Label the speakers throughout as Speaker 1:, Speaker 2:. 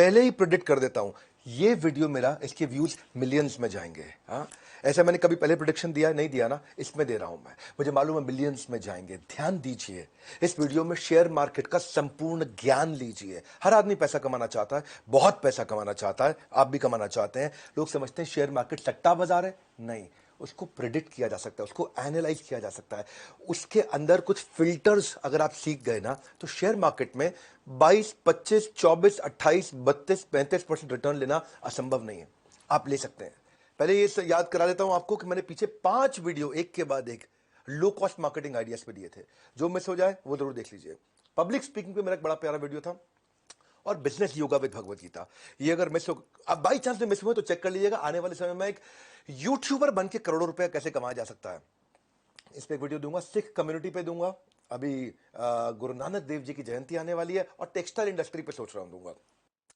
Speaker 1: पहले ही प्रेडिक्ट कर देता हूं, ये वीडियो मेरा, इसके व्यूज मिलियंस में जाएंगे। हाँ, ऐसा मैंने कभी पहले प्रेडिक्शन दिया नहीं दिया ना, इसमें दे रहा हूं मैं, मुझे मालूम है मिलियंस में जाएंगे। ध्यान दीजिए, इस वीडियो में शेयर मार्केट का संपूर्ण ज्ञान लीजिए। हर आदमी पैसा कमाना चाहता है, बहुत पैसा कमाना चाहता है, आप भी कमाना चाहते हैं। लोग समझते हैं शेयर मार्केट सट्टा बाजार है, नहीं, उसको प्रिडिक्ट किया जा सकता है, उसको एनालाइज किया जा सकता है। उसके अंदर कुछ फिल्टर्स अगर आप सीख गए ना, तो शेयर मार्केट में 22, 25, 24, 28, 32, 35% रिटर्न लेना असंभव नहीं है। आप ले सकते हैं। पहले ये याद करा देता हूं आपको कि मैंने पीछे 5 वीडियो एक के बाद एक लो कॉस्ट मार्केटिंग आइडियाज पे दिए थे। जो मिस हो जाए वो जरूर देख लीजिए। पब्लिक स्पीकिंग पे मेरा एक बड़ा प्यारा वीडियो था, और business yoga with Bhagavad Gita. ये अगर मिस हो, अब बाई चांस में मिस हुए तो चेक कर लीजिएगा। आने वाले समय में एक यूट्यूबर बन के करोड़ों रुपए कैसे कमाया जा सकता है, इस पे वीडियो दूंगा। सिख कम्युनिटी पे दूंगा। अभी गुरु नानक देव जी की जयंती आने वाली है, और टेक्सटाइल इंडस्ट्री पे सोच रहा हूं दूंगा।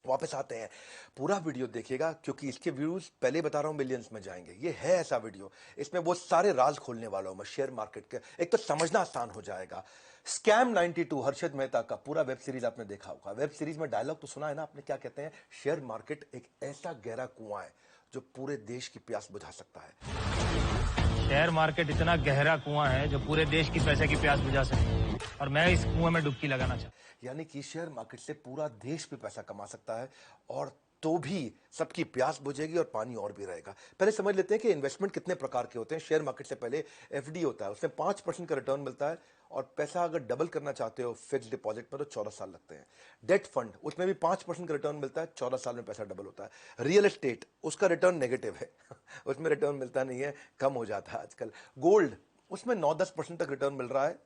Speaker 1: वापस आते हैं, पूरा वीडियो देखिएगा, क्योंकि इसके व्यूज पहले बता रहा हूं मिलियंस में जाएंगे। ये है ऐसा वीडियो, इसमें वो सारे राज खोलने वाला हूं मैं शेयर मार्केट के। एक तो समझना आसान हो जाएगा। स्कैम 92 हर्षद मेहता का पूरा वेब सीरीज आपने देखा होगा। वेब सीरीज में डायलॉग तो सुना है ना आपने, क्या कहते हैं? शेयर मार्केट एक ऐसा गहरा कुआं है जो पूरे देश की प्यास बुझा सकता है।
Speaker 2: शेयर मार्केट इतना गहरा कुआं है जो पूरे देश की पैसे की प्यास बुझा सकता है, और मैं इस कुएं में डुबकी लगाना चाहता हूं।
Speaker 1: यानी कि शेयर मार्केट से पूरा देश भी पैसा कमा सकता है, और तो भी सबकी प्यास बुझेगी और पानी और भी रहेगा। पहले समझ लेते हैं कि इन्वेस्टमेंट कितने प्रकार के होते हैं। शेयर मार्केट से पहले एफडी होता है, उसमें 5% का रिटर्न मिलता है, और पैसा अगर डबल करना चाहते हो फिक्स डिपॉजिट में तो 14 साल लगते हैं। डेट फंड, उसमें भी 5% का रिटर्न मिलता है, 14 साल में पैसा डबल होता है। रियल एस्टेट, उसका रिटर्न नेगेटिव है उसमें रिटर्न मिलता नहीं है, कम हो जाता है आजकल। गोल्ड, उसमें 9-10% तक रिटर्न मिल रहा है।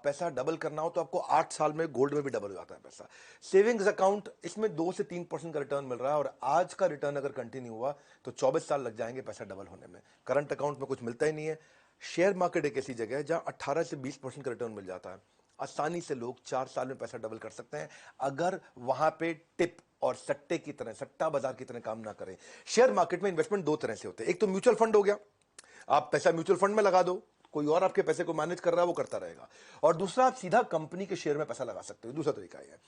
Speaker 1: पैसा डबल करना हो तो आपको 8 साल में गोल्ड में भी डबल हो जाता है पैसा। सेविंग्स अकाउंट, इसमें 2 से 3% का रिटर्न मिल रहा है, और आज का रिटर्न अगर कंटिन्यू हुआ तो 24 साल लग जाएंगे पैसा डबल होने में। करंट अकाउंट में कुछ मिलता ही नहीं है। शेयर मार्केट एक ऐसी जगह है जहां 18 से 20% का रिटर्न मिल जाता है। आसानी से लोग 4 साल में पैसा डबल कर सकते हैं, अगर वहां पे टिप और सट्टे की तरह, सट्टा बाजार की तरह काम ना करें। शेयर मार्केट में इन्वेस्टमेंट 2 तरह से होते हैं। एक तो म्यूचुअल फंड हो गया, आप पैसा म्यूचुअल फंड में लगा दो, कोई और आपके पैसे को मैनेज कर रहा है, वो करता रहेगा। और दूसरा, आप सीधा कंपनी के शेयर में पैसा लगा सकते हो, दूसरा तरीका है।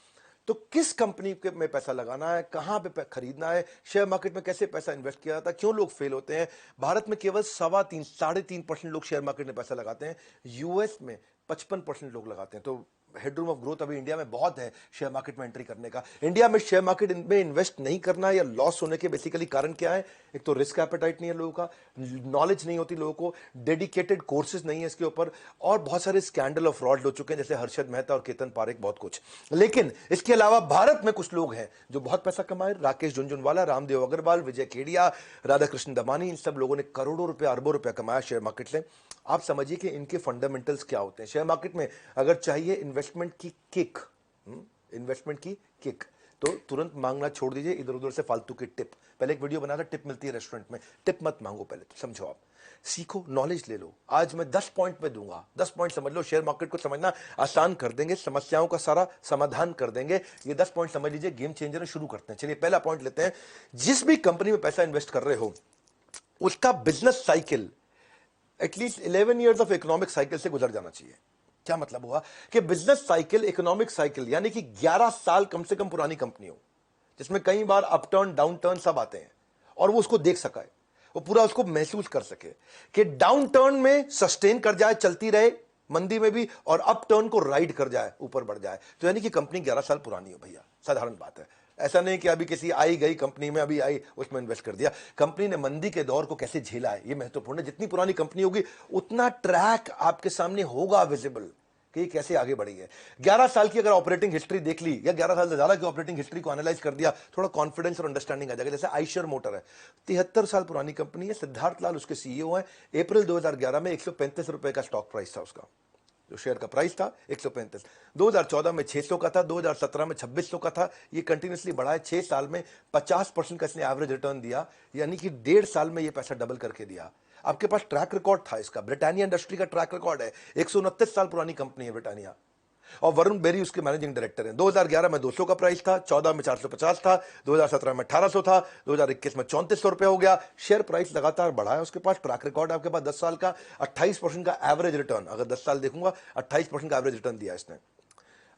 Speaker 1: तो किस कंपनी में पैसा लगाना है, कहां पे खरीदना है, शेयर मार्केट में कैसे पैसा इन्वेस्ट किया जाता है, क्यों लोग फेल होते हैं? भारत में केवल 3.25-3.5% लोग शेयर मार्केट में पैसा लगाते हैं। यूएस में 55% लोग लगाते हैं। तो हेडरूम ऑफ ग्रोथ अभी इंडिया में बहुत है शेयर मार्केट में एंट्री करने का। इंडिया में शेयर मार्केट में इन्वेस्ट नहीं करना या लॉस होने के बेसिकली कारण क्या है? एक तो रिस्क एपेटाइट नहीं है लोगों का, नॉलेज नहीं होती लोगों को, डेडिकेटेड कोर्सेज नहीं है इसके ऊपर, और बहुत सारे स्कैंडल और फ्रॉड हो चुके हैं, जैसे हर्षद मेहता और केतन पारेख, बहुत कुछ। लेकिन इसके अलावा भारत में कुछ लोग हैं जो बहुत पैसा कमाए। राकेश झुनझुनवाला, रामदेव अग्रवाल, विजय केडिया, राधाकृष्ण दमानी, इन सब लोगों ने करोड़ों रुपए, अरबों रुपया कमाया शेयर मार्केट से। आप समझिए कि इनके फंडामेंटल्स क्या होते हैं। शेयर मार्केट में अगर चाहिए इन्वेस्टमेंट की किक, इन्वेस्टमेंट की किक, तो तुरंत मांगना छोड़ दीजिए इधर उधर से फालतू की टिप। पहले एक वीडियो बना था, टिप मिलती है रेस्टोरेंट में, टिप मत मांगो, पहले तो समझो, आप सीखो, नॉलेज ले लो। आज मैं 10 पॉइंट पे दूंगा, 10 पॉइंट समझ लो, शेयर मार्केट को समझना आसान कर देंगे, समस्याओं का सारा समाधान कर देंगे। ये 10 पॉइंट समझ लीजिए, गेम चेंजर है। शुरू करते हैं। चलिए पहला पॉइंट लेते हैं। जिस भी कंपनी में पैसा इन्वेस्ट कर रहे हो, उसका business cycle at least 11 years of economic cycle से गुजर जाना चाहिए। क्या मतलब हुआ? कि बिजनेस साइकिल, इकोनॉमिक साइकिल, यानी कि 11 साल कम से कम पुरानी कंपनी हो, जिसमें कई बार अप टर्न डाउन टर्न सब आते हैं, और वो उसको देख सका है, वो पूरा उसको महसूस कर सके कि डाउन टर्न में सस्टेन कर जाए, चलती रहे मंदी में भी, और अप टर्न को राइड कर जाए, ऊपर बढ़ जाए। तो यानी कि कंपनी 11 साल पुरानी हो भैया, साधारण बात है। ऐसा नहीं कि अभी किसी आई गई कंपनी में अभी आई उसमें इन्वेस्ट कर दिया। कंपनी ने मंदी के दौर को कैसे झेला है, ये महत्वपूर्ण है। जितनी पुरानी कंपनी होगी उतना ट्रैक आपके सामने होगा विजिबल कि ये कैसे आगे बढ़ी है। 11 साल की अगर ऑपरेटिंग हिस्ट्री देख ली, या 11 साल से ज्यादा की ऑपरेटिंग हिस्ट्री को एनालाइज कर दिया, थोड़ा कॉन्फिडेंस और अंडरस्टैंडिंग आ जाएगा। जैसे आइशर मोटर है, 73 साल पुरानी कंपनी है, सिद्धार्थ लाल उसके सीईओ हैं। अप्रैल 2011 में 135 रुपए का स्टॉक प्राइस था उसका, जो शेयर का प्राइस था 135। 2014 में 600 का था, 2017 में 2600 का था। ये कंटिन्यूसली बढ़ा है। 6 साल में 50% का इसने एवरेज रिटर्न दिया, यानी कि 1.5 साल में ये पैसा डबल करके दिया। आपके पास ट्रैक रिकॉर्ड था इसका। ब्रिटानिया इंडस्ट्री का ट्रैक रिकॉर्ड है, 129 साल पुरानी कंपनी है ब्रिटानिया, और वरुण बेरी उसके मैनेजिंग डायरेक्टर हैं। 2011 में 200 का प्राइस था, 14 में 450 था, 2017 में 1800 था, 2021 में 3400 रुपए हो गया। शेयर प्राइस लगातार बढ़ा है। उसके पास ट्रैक रिकॉर्ड है आपके पास 10 साल का, 28% का एवरेज रिटर्न। अगर 10 साल देखूंगा, 28% का एवरेज रिटर्न दिया इसने।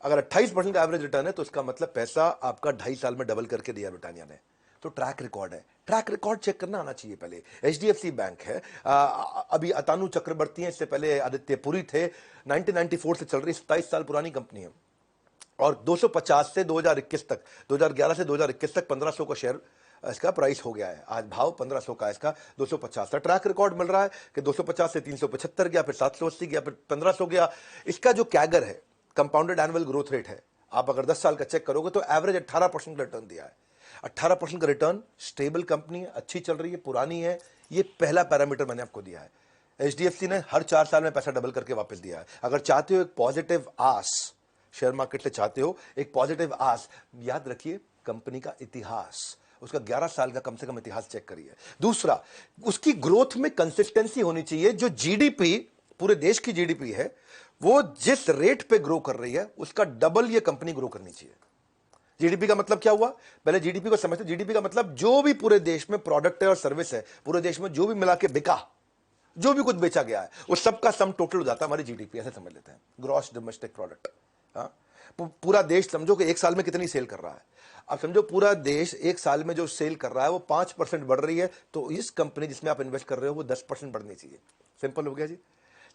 Speaker 1: अगर 28% का एवरेज रिटर्न है तो इसका मतलब पैसा आपका 2.5 साल में डबल करके दिया ब्रिटानिया ने। तो ट्रैक रिकॉर्ड है, ट्रैक रिकॉर्ड चेक करना आना चाहिए पहले। एचडीएफसी बैंक है, अभी अतानु चक्रवर्ती है, इससे पहले आदित्य पुरी थे, 1994 से चल रही 27 साल पुरानी कंपनी है और 250 से 2021 तक, 2011 से 2021 तक 1500 का शेयर इसका प्राइस हो गया है। आज भाव 1500 का, इसका 250 का ट्रैक रिकॉर्ड मिल रहा है कि 250 से 375 गया, फिर 780 गया, फिर 1500 गया। इसका जो कैगर है, कंपाउंडेड एनुअल ग्रोथ रेट है, आप अगर 10 साल का चेक करोगे तो एवरेज 18% का रिटर्न दिया है। 18% का रिटर्न, स्टेबल कंपनी है, अच्छी चल रही है, पुरानी है। ये पहला पैरामीटर मैंने आपको दिया है। एचडीएफसी ने हर 4 साल में पैसा डबल करके वापस दिया है। अगर चाहते हो एक पॉजिटिव आस, शेयर मार्केट से चाहते हो एक पॉजिटिव आस, याद रखिए कंपनी का इतिहास, उसका 11 साल का कम से कम इतिहास चेक करिए। दूसरा, उसकी ग्रोथ में कंसिस्टेंसी होनी चाहिए। जो जीडीपी, पूरे देश की जीडीपी है, वो जिस रेट पे ग्रो कर रही है उसका डबल ये कंपनी ग्रो करनी चाहिए। जीडीपी का मतलब क्या हुआ, पहले जीडीपी को समझते। जीडीपी का मतलब जो भी पूरे देश में प्रोडक्ट है और सर्विस है, पूरे देश में जो भी मिला के बिका, जो भी कुछ बेचा गया है, उस सबका सम टोटल हो जाता है हमारी जीडीपी, ऐसे समझ लेते हैं, ग्रॉस डोमेस्टिक प्रोडक्ट। पूरा देश समझो कि एक साल में कितनी सेल कर रहा है। अब समझो पूरा देश एक साल में जो सेल कर रहा है वो 5% बढ़ रही है, तो इस कंपनी जिसमें आप इन्वेस्ट कर रहे हो वो 10% बढ़नी चाहिए। सिंपल हो गया जी।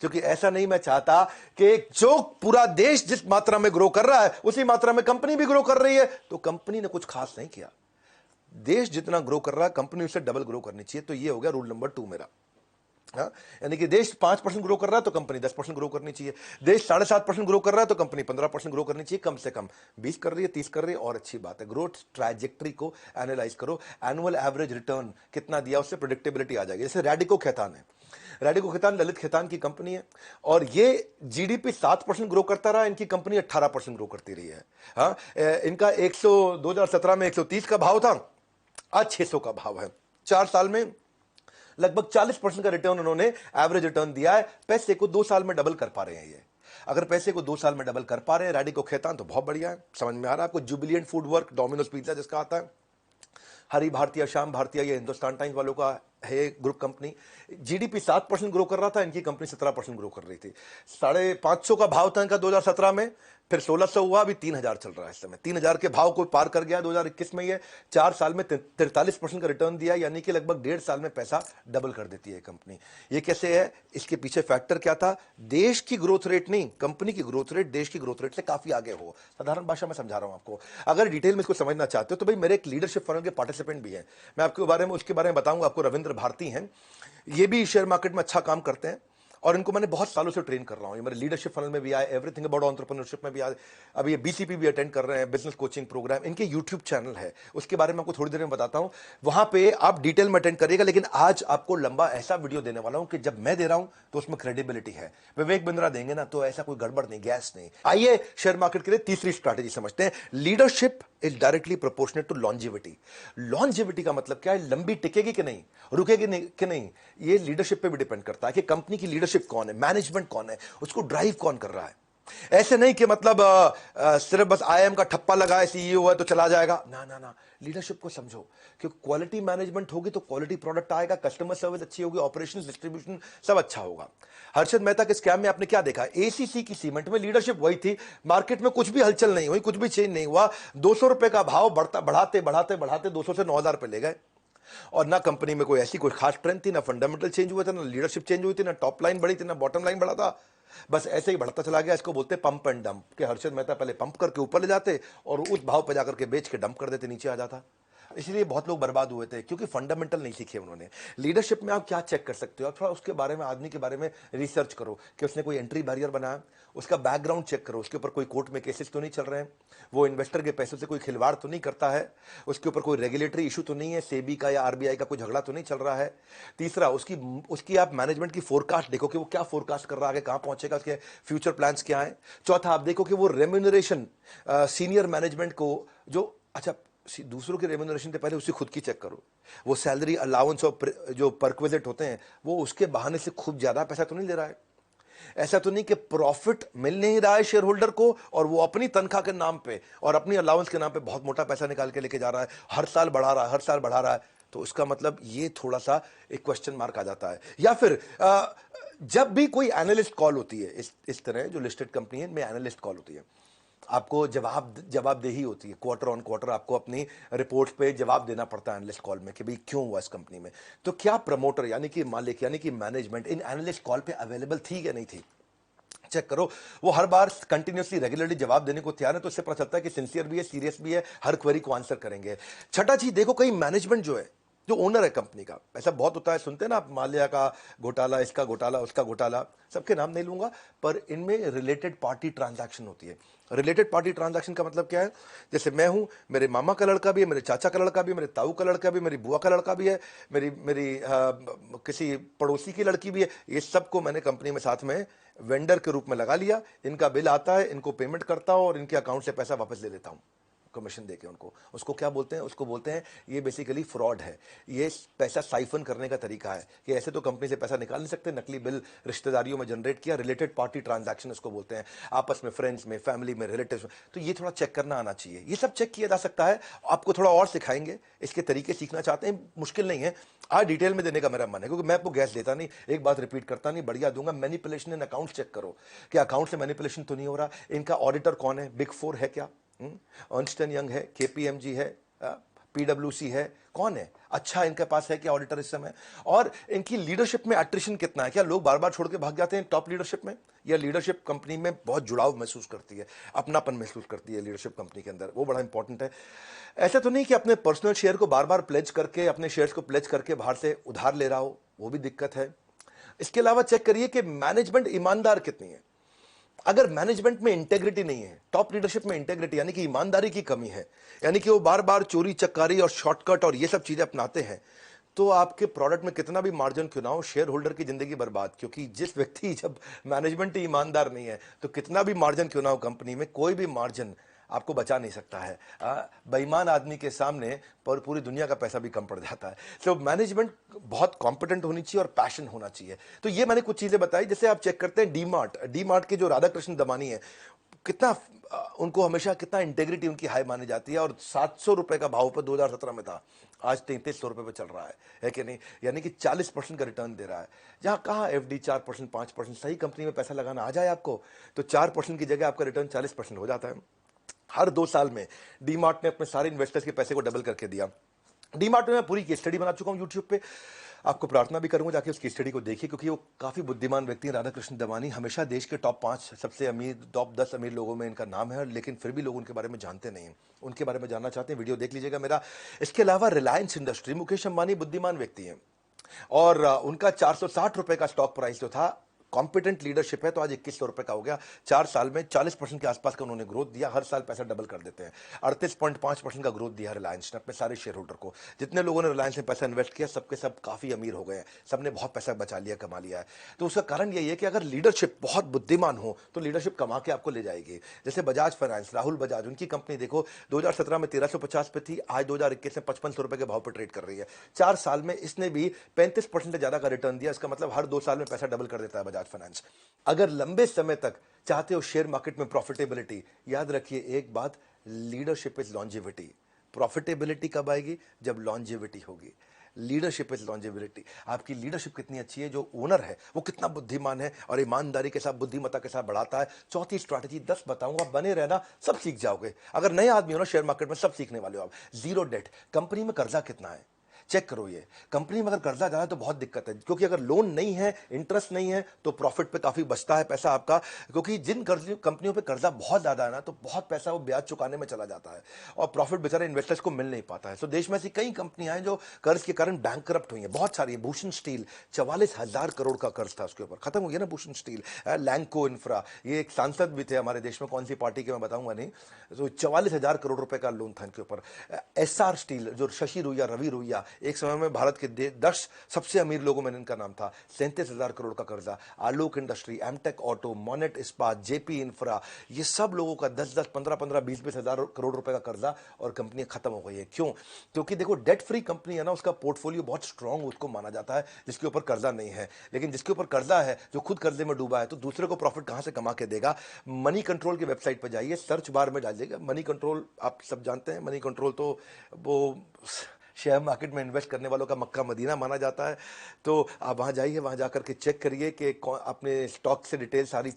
Speaker 1: क्योंकि ऐसा नहीं मैं चाहता कि जो पूरा देश जिस मात्रा में ग्रो कर रहा है उसी मात्रा में कंपनी भी ग्रो कर रही है, तो कंपनी ने कुछ खास नहीं किया। देश जितना ग्रो कर रहा है कंपनी उससे डबल ग्रो करनी चाहिए। तो ये हो गया रूल नंबर 2 मेरा। यानी कि देश 5% ग्रो कर रहा है तो कंपनी 10% ग्रो करनी चाहिए। देश 7.5% ग्रो कर रहा है तो कंपनी 15% ग्रो करनी चाहिए। कम से कम 20 कर रही है, 30 कर रही है, और अच्छी बात है। ग्रोथ ट्रैजेक्टरी को एनालाइज करो, एनुअल एवरेज रिटर्न कितना दिया, उससे प्रेडिक्टेबिलिटी आ जाएगी। जैसे रैडिको खैतान है, रैडिको खैतान ललित खैतान की कंपनी है और ये जीडीपी 7% ग्रो करता रहा, इनकी कंपनी 18% ग्रो करती रही है। हाँ, इनका 2017 में 130 का भाव था, आज 600 का भाव है। 4 साल में लगभग 40% का रिटर्न उन्होंने एवरेज रिटर्न दिया है। पैसे को 2 साल में डबल कर पा रहे हैं ये। अगर पैसे को 2 साल में डबल कर पा रहे हैं रैडिको खैतान, तो बहुत बढ़िया है। समझ में आ रहा है आपको। Jubilant food work, Domino's pizza जिसका आता है, हरी भारतीय, श्याम भारतीय, ये हिंदुस्तान टाइम्स वालों का है ग्रुप कंपनी। जीडीपी 7% ग्रो कर रहा था, इनकी कंपनी 17% ग्रो कर रही थी। 550 का भाव था इनका 2017 में, फिर 1600 हुआ, अभी 3000 चल रहा है इस समय। 3000 के भाव को पार कर गया 2021 में। ये 4 साल में 43% का रिटर्न दिया, यानी कि लगभग 1.5 साल में पैसा डबल कर देती है कंपनी। ये कैसे है, इसके पीछे फैक्टर क्या था? देश की ग्रोथ रेट नहीं, कंपनी की ग्रोथ रेट देश की ग्रोथ रेट से काफी आगे हो। साधारण भाषा में समझा रहा हूं आपको। अगर डिटेल में इसको समझना चाहते हो तो भाई मेरे एक लीडरशिप फनल के पार्टिसिपेंट भी हैं, मैं आपके बारे में उसके बारे में बताऊंगा आपको। रविंद्र भारती हैं, ये भी शेयर मार्केट में अच्छा काम करते हैं और इनको मैंने बहुत सालों से ट्रेन कर रहा हूं। ये मेरे लीडरशिप फनल में भी आए, एवरीथिंग अबाउट एंटरप्रेन्योरशिप में भी आए, अभी ये बीसीपी भी अटेंड कर रहे हैं, बिजनेस कोचिंग प्रोग्राम। इनके यूट्यूब चैनल है, उसके बारे में आपको थोड़ी देर में बताता हूं। वहां पे आप डिटेल में अटेंड करिएगा, लेकिन आज आपको लंबा ऐसा वीडियो देने वाला हूं कि जब मैं दे रहा हूं तो उसमें क्रेडिबिलिटी है। विवेक बिंद्रा देंगे ना तो ऐसा कोई गड़बड़ नहीं, गैस नहीं। आइए शेयर मार्केट के लिए तीसरी स्ट्रैटेजी समझते हैं। Leadership is directly proportionate to longevity. Longevity का मतलब क्या है? लंबी टिकेगी कि नहीं, रुकेगी कि नहीं, ये लीडरशिप पे भी डिपेंड करता है कि कंपनी की लीडरशिप कौन है, मैनेजमेंट कौन है, उसको ड्राइव कौन कर रहा है। ऐसे नहीं कि मतलब सिर्फ बस आईएम का ठप्पा लगाए, सीईओ है तो चला जाएगा। ना ना ना, लीडरशिप को समझो, क्योंकि क्वालिटी मैनेजमेंट होगी तो क्वालिटी प्रोडक्ट आएगा, कस्टमर सर्विस अच्छी होगी, ऑपरेशन डिस्ट्रीब्यूशन सब अच्छा होगा। हर्षद मेहता के स्कैम में आपने क्या देखा? एसीसी की सीमेंट में लीडरशिप वही थी, मार्केट में कुछ भी हलचल नहीं हुई, कुछ भी चेंज नहीं हुआ। 200 रुपए का भाव बढ़ाते बढ़ाते बढ़ाते 200 से 9000 पे ले गए, और ना कंपनी में कोई ऐसी कोई खास ट्रेंड थी, ना फंडामेंटल चेंज हुआ था, ना लीडरशिप चेंज हुई थी, ना टॉप लाइन बढ़ी थी, ना बॉटम लाइन बढ़ा था। बस ऐसे ही बढ़ता चला गया। इसको बोलते पंप एंड डंप, कि हर्षद मेहता पहले पंप करके ऊपर ले जाते और उस भाव पर जाकर के बेच के डंप कर देते, नीचे आ जाता। इसलिए बहुत लोग बर्बाद हुए थे, क्योंकि फंडामेंटल नहीं सीखे उन्होंने। लीडरशिप में आप क्या चेक कर सकते हो? आप थोड़ा उसके बारे में, आदमी के बारे में रिसर्च करो कि उसने कोई एंट्री बैरियर बनाया, उसका बैकग्राउंड चेक करो, उसके ऊपर कोई कोर्ट में केसेस तो नहीं चल रहे हैं, वो इन्वेस्टर के पैसों से कोई खिलवाड़ तो नहीं करता है, उसके ऊपर कोई रेगुलेटरी इशू तो नहीं है, सेबी का या आरबीआई का कोई झगड़ा तो नहीं चल रहा है। तीसरा, उसकी आप मैनेजमेंट की फोरकास्ट देखो कि वो क्या फोरकास्ट कर रहा है, आगे कहां पहुंचेगा, उसके फ्यूचर प्लान्स क्या है। चौथा, आप देखो कि वो रेम्यूनरेशन सीनियर मैनेजमेंट को जो, अच्छा दूसरों के रेम्यूनरेशन से पहले उसकी खुद की चेक करो। वो सैलरी अलाउंस और जो परक्विजिट होते हैं वो उसके बहाने से खूब ज्यादा पैसा तो नहीं ले रहा है। ऐसा तो नहीं कि प्रॉफिट मिल नहीं रहा है शेयर होल्डर को और वो अपनी तनख्वाह के नाम पे और अपनी अलाउंस के नाम पे बहुत मोटा पैसा निकाल के लेके जा रहा है, हर साल बढ़ा रहा है, हर साल बढ़ा रहा है। तो उसका मतलब ये थोड़ा सा एक क्वेश्चन मार्क आ जाता है। या फिर जब भी कोई एनालिस्ट कॉल होती है, इस तरह जो लिस्टेड कंपनी है इनमें एनालिस्ट कॉल होती है, आपको जवाबदेही होती है, क्वार्टर ऑन क्वार्टर आपको अपनी रिपोर्ट्स पे जवाब देना पड़ता है एनालिस्ट कॉल में कि भाई क्यों हुआ इस कंपनी में। तो क्या प्रमोटर यानी कि मालिक यानी कि मैनेजमेंट इन एनालिस्ट कॉल पे अवेलेबल थी या नहीं थी? चेक करो। वो हर बार कंटिन्यूसली रेगुलरली जवाब देने को तैयार है, तो इससे पता चलता है कि सिंसियर भी है, सीरियस भी है, हर क्वेरी को आंसर करेंगे। छठा चीज देखो, कई मैनेजमेंट जो है, जो ओनर है कंपनी का, ऐसा बहुत होता है, सुनते हैं ना आप, माल्या का घोटाला, इसका घोटाला, उसका घोटाला, सबके नाम नहीं लूंगा, पर इनमें रिलेटेड पार्टी ट्रांजैक्शन होती है। रिलेटेड पार्टी ट्रांजैक्शन का मतलब क्या है? जैसे मैं हूं, मेरे मामा का लड़का भी है, मेरे चाचा का लड़का भी है, मेरे ताऊ का लड़का भी है, मेरी बुआ का लड़का भी है, मेरी मेरी किसी पड़ोसी की लड़की भी है, ये सबको मैंने कंपनी में साथ में वेंडर के रूप में लगा लिया। इनका बिल आता है, इनको पेमेंट करता हूं और इनके अकाउंट से पैसा वापस ले लेता हूं कमीशन देके उनको। उसको क्या बोलते हैं? उसको बोलते हैं, ये बेसिकली फ्रॉड है, ये पैसा साइफन करने का तरीका है कि ऐसे तो कंपनी से पैसा निकाल नहीं सकते, नकली बिल रिश्तेदारियों में जनरेट किया, रिलेटेड पार्टी ट्रांजैक्शन इसको बोलते हैं, आपस में, फ्रेंड्स में, फैमिली में, रिलेटिव्स में। तो ये थोड़ा चेक करना आना चाहिए, ये सब चेक किया जा सकता है। आपको थोड़ा और सिखाएंगे, इसके तरीके सीखना चाहते हैं, मुश्किल नहीं है। आज डिटेल में देने का मेरा मन है, क्योंकि मैं आपको गैस देता नहीं, एक बात रिपीट करता नहीं, बढ़िया दूंगा। मैनिपुलेशन इन अकाउंट चेक करो कि अकाउंट से मैनिपुलेशन तो नहीं हो रहा। इनका ऑडिटर कौन है? बिग फोर है क्या? अर्न्स्ट एंड यंग है, केपीएमजी है, पीडब्ल्यूसी है, कौन है? अच्छा इनके पास है क्या ऑडिटर इस समय? और इनकी लीडरशिप में अट्रिशन कितना है? क्या लोग बार बार छोड़ के भाग जाते हैं टॉप लीडरशिप में, या लीडरशिप कंपनी में बहुत जुड़ाव महसूस करती है, अपनापन महसूस करती है लीडरशिप कंपनी के अंदर? वो बड़ा इंपॉर्टेंट है। ऐसा तो नहीं कि अपने पर्सनल शेयर को बार बार प्लेज करके, अपने शेयर्स को प्लेज करके बाहर से उधार ले रहा हो, वो भी दिक्कत है। इसके अलावा चेक करिए कि मैनेजमेंट ईमानदार कितनी है। अगर मैनेजमेंट में इंटेग्रिटी नहीं है, टॉप लीडरशिप में इंटेग्रिटी यानी कि ईमानदारी की कमी है, यानी कि वो बार बार चोरी चक्कारी और शॉर्टकट और ये सब चीजें अपनाते हैं, तो आपके प्रोडक्ट में कितना भी मार्जिन क्यों ना हो, शेयर होल्डर की जिंदगी बर्बाद। क्योंकि जिस व्यक्ति, जब मैनेजमेंट ही ईमानदार नहीं है, तो कितना भी मार्जिन क्यों ना हो कंपनी में, कोई भी मार्जिन आपको बचा नहीं सकता है। बेईमान आदमी के सामने पर पूरी दुनिया का पैसा भी कम पड़ जाता है। तो मैनेजमेंट बहुत कॉम्पिटेंट होनी चाहिए और पैशन होना चाहिए। तो ये मैंने कुछ चीजें बताई। जैसे आप चेक करते हैं डी मार्ट के जो राधा कृष्ण दमानी है, कितना उनको हमेशा कितना इंटेग्रिटी उनकी हाई मानी जाती है, और 700 रुपए का भाव पर 2017 में था, आज 3300 रुपए पे चल रहा है कि नहीं? यानी कि 40% का रिटर्न दे रहा है। जहां कहा एफडी 4%, 5%, सही कंपनी में पैसा लगाना आ जाए आपको, तो 4% की जगह आपका रिटर्न 40% हो जाता है। हर 2 साल में डीमार्ट ने अपने सारे इन्वेस्टर्स के पैसे को डबल करके दिया। डीमार्ट में मैं पूरी केस स्टडी बना चुका हूं यूट्यूब पे, आपको प्रार्थना भी करूंगा जाके उस केस स्टडी को देखिए, क्योंकि वो काफी बुद्धिमान व्यक्ति हैं। राधा कृष्ण दमानी हमेशा देश के टॉप 5 सबसे अमीर, टॉप 10 अमीर लोगों में इनका नाम है, लेकिन फिर भी लोग उनके बारे में जानते नहीं हैं। उनके बारे में जानना चाहते हैं, वीडियो देख लीजिएगा मेरा। इसके अलावा रिलायंस इंडस्ट्री, मुकेश अंबानी बुद्धिमान व्यक्ति हैं, और उनका 460 रुपए का स्टॉक प्राइस जो था, कॉम्पिटेंट लीडरशिप है, तो आज 2100 रुपए का हो गया। 4 साल में 40% के आसपास का उन्होंने ग्रोथ दिया। हर साल पैसा डबल कर देते हैं। 38.5% का ग्रोथ दिया रिलायंस ने अपने सारे शेयर होल्डर को। जितने लोगों ने रिलायंस में पैसा इन्वेस्ट किया, सबके सब काफी अमीर हो गए हैं, सबने बहुत पैसा बचा लिया, कमा लिया है। तो उसका कारण यही है कि अगर लीडरशिप बहुत बुद्धिमान हो, तो लीडरशिप कमा के आपको ले जाएगी। जैसे बजाज फाइनेंस, राहुल बजाज, उनकी कंपनी देखो, 2017 में 1350 पे थी, आज 2021 में 5500 रुपए के भाव पर ट्रेड कर रही है। 4 साल में इसने भी 35% ज्यादा का रिटर्न दिया। इसका मतलब हर 2 साल में पैसा डबल कर देता है बजाज फाइनेंस। अगर लंबे समय तक चाहते हो शेयर मार्केट में प्रॉफिटेबिलिटी, याद रखिए एक बात, लीडरशिप इज लॉन्जेविटी। प्रॉफिटेबिलिटी कब आएगी? जब लॉन्जेविटी होगी। Leadership is longevity. आपकी लीडरशिप कितनी अच्छी है, जो ओनर है वो कितना बुद्धिमान है और ईमानदारी के साथ, बुद्धिमत्ता के साथ बढ़ाता है। चौथी स्ट्रैटेजी 10 बताऊंगा, बने रहना, सब सीख जाओगे। अगर नए आदमी हो ना शेयर मार्केट में, सब सीखने वाले हो आप। Zero date. कंपनी में कर्जा कितना है चेक करो। ये कंपनी में अगर कर्जा ज्यादा है तो बहुत दिक्कत है, क्योंकि अगर लोन नहीं है, इंटरेस्ट नहीं है, तो प्रॉफिट पे काफी बचता है पैसा आपका। क्योंकि जिन कंपनियों पे कर्जा बहुत ज्यादा है ना, तो बहुत पैसा वो ब्याज चुकाने में चला जाता है, और प्रॉफिट बेचारे इन्वेस्टर्स को मिल नहीं पाता है। तो देश में ऐसी कई कंपनियां हैं जो कर्ज के कारण बैंकरप्ट हुई हैं, बहुत सारी। भूषण स्टील, 44,000 करोड़ का कर्ज था उसके ऊपर, खत्म हो गया ना भूषण स्टील। लैंको इंफ्रा, ये एक सांसद भी थे हमारे देश में, कौन सी पार्टी के मैं बताऊंगा नहीं, तो 44,000 करोड़ रुपए का लोन था इनके ऊपर। एसआर स्टील, जो शशि रुइया, रवि रुइया, एक समय में भारत के 10 सबसे अमीर लोगों में इनका नाम था, 37,000 करोड़ का कर्जा। आलोक इंडस्ट्री, एमटेक ऑटो, मोनेट इस्पात, जेपी इंफ्रा, ये सब लोगों का 10-10, 15-15, 20-20 हजार करोड़ रुपए का कर्जा, और कंपनी खत्म हो गई है। क्यों? क्योंकि देखो, डेट फ्री कंपनी है ना, उसका पोर्टफोलियो बहुत स्ट्रांग उसको माना जाता है, जिसके ऊपर कर्जा नहीं है। लेकिन जिसके ऊपर कर्जा है, जो खुद कर्जे में डूबा है, तो दूसरे को प्रॉफिट कहां से कमा के देगा? मनी कंट्रोल की वेबसाइट पर जाइए, सर्च बार में डालिएगा मनी कंट्रोल। आप सब जानते हैं मनी कंट्रोल तो वो शेयर मार्केट में इन्वेस्ट करने वालों का मक्का मदीना माना जाता है। तो आप वहां जाइए, वहां जाकर के चेक करिए कि अपने स्टॉक से डिटेल सारी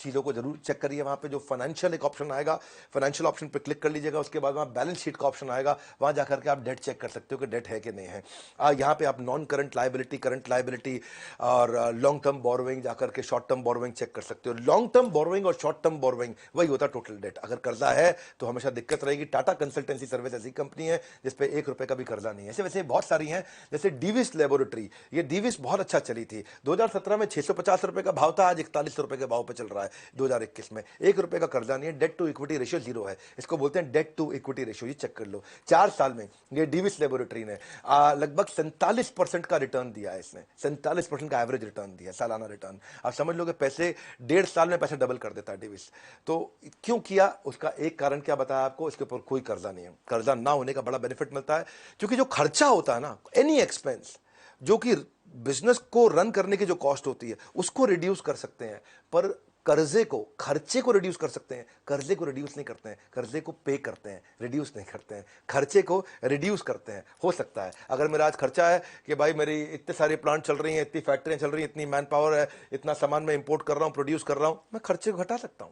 Speaker 1: चीज़ों को जरूर चेक करिए। वहाँ पे जो फाइनेंशियल एक ऑप्शन आएगा, फाइनेंशियल ऑप्शन पे क्लिक कर लीजिएगा। उसके बाद वहाँ बैलेंस शीट का ऑप्शन आएगा, वहाँ जाकर के आप डेट चेक कर सकते हो कि डेट है कि नहीं है। यहाँ पे आप non current liability, current liability और लॉन्ग टर्म बोरोइंग जाकर के शॉर्ट टर्म बोरोइंग चेक कर सकते हो। लॉन्ग टर्म बोरोइंग और शॉर्ट टर्म बोरोइंग वही होता है टोटल डेट। अगर कर्जा है तो हमेशा दिक्कत रहेगी। टाटा कंसल्टेंसी सर्विस ऐसी कंपनी है जिसपे 1 रुपए का भी कर्जा नहीं है। ऐसे वैसे बहुत सारी हैं, जैसे डीविस लेबोरेटरी, ये डीविस बहुत अच्छा चली थी। 2017 में 650 रुपए का भाव था, आज 41 रुपए के भाव पे चल रहा है 2021 में। 1 रुपए का कर्जा नहीं है, डेट टू इक्विटी रेशियो 0 है। इसको बोलते हैं डेट टू इक्विटी रेशियो। ये चेक कर लो। 4 साल में ये डीविस लेबोरेटरी ने लगभग 47% का रिटर्न दिया है। इसने 47% का एवरेज रिटर्न दिया, सालाना रिटर्न। आप समझ लो कि पैसे 1.5 साल में पैसे डबल कर देता है डीविस। तो क्यों किया, उसका एक कारण क्या बताया आपको, इसके ऊपर कोई कर्जा नहीं है। कर्जा ना होने का बड़ा बेनिफिट मिलता है, क्योंकि जो खर्चा होता है ना, एनी एक्सपेंस जो कि बिजनेस को रन करने की जो कॉस्ट होती है उसको रिड्यूस कर सकते हैं, पर कर्जे को, खर्चे को रिड्यूस कर सकते हैं। कर्जे को रिड्यूस नहीं करते हैं, कर्जे को पे करते हैं, रिड्यूस नहीं करते हैं। खर्चे को रिड्यूस करते हैं। हो सकता है अगर मेरा आज खर्चा है कि भाई मेरी इतने सारे प्लांट चल रही हैं, इतनी फैक्ट्रियां चल रही हैं, इतनी मैन पावर है, इतना सामान मैं इंपोर्ट कर रहा हूं, प्रोड्यूस कर रहा हूं, मैं खर्चे को घटा सकता हूं,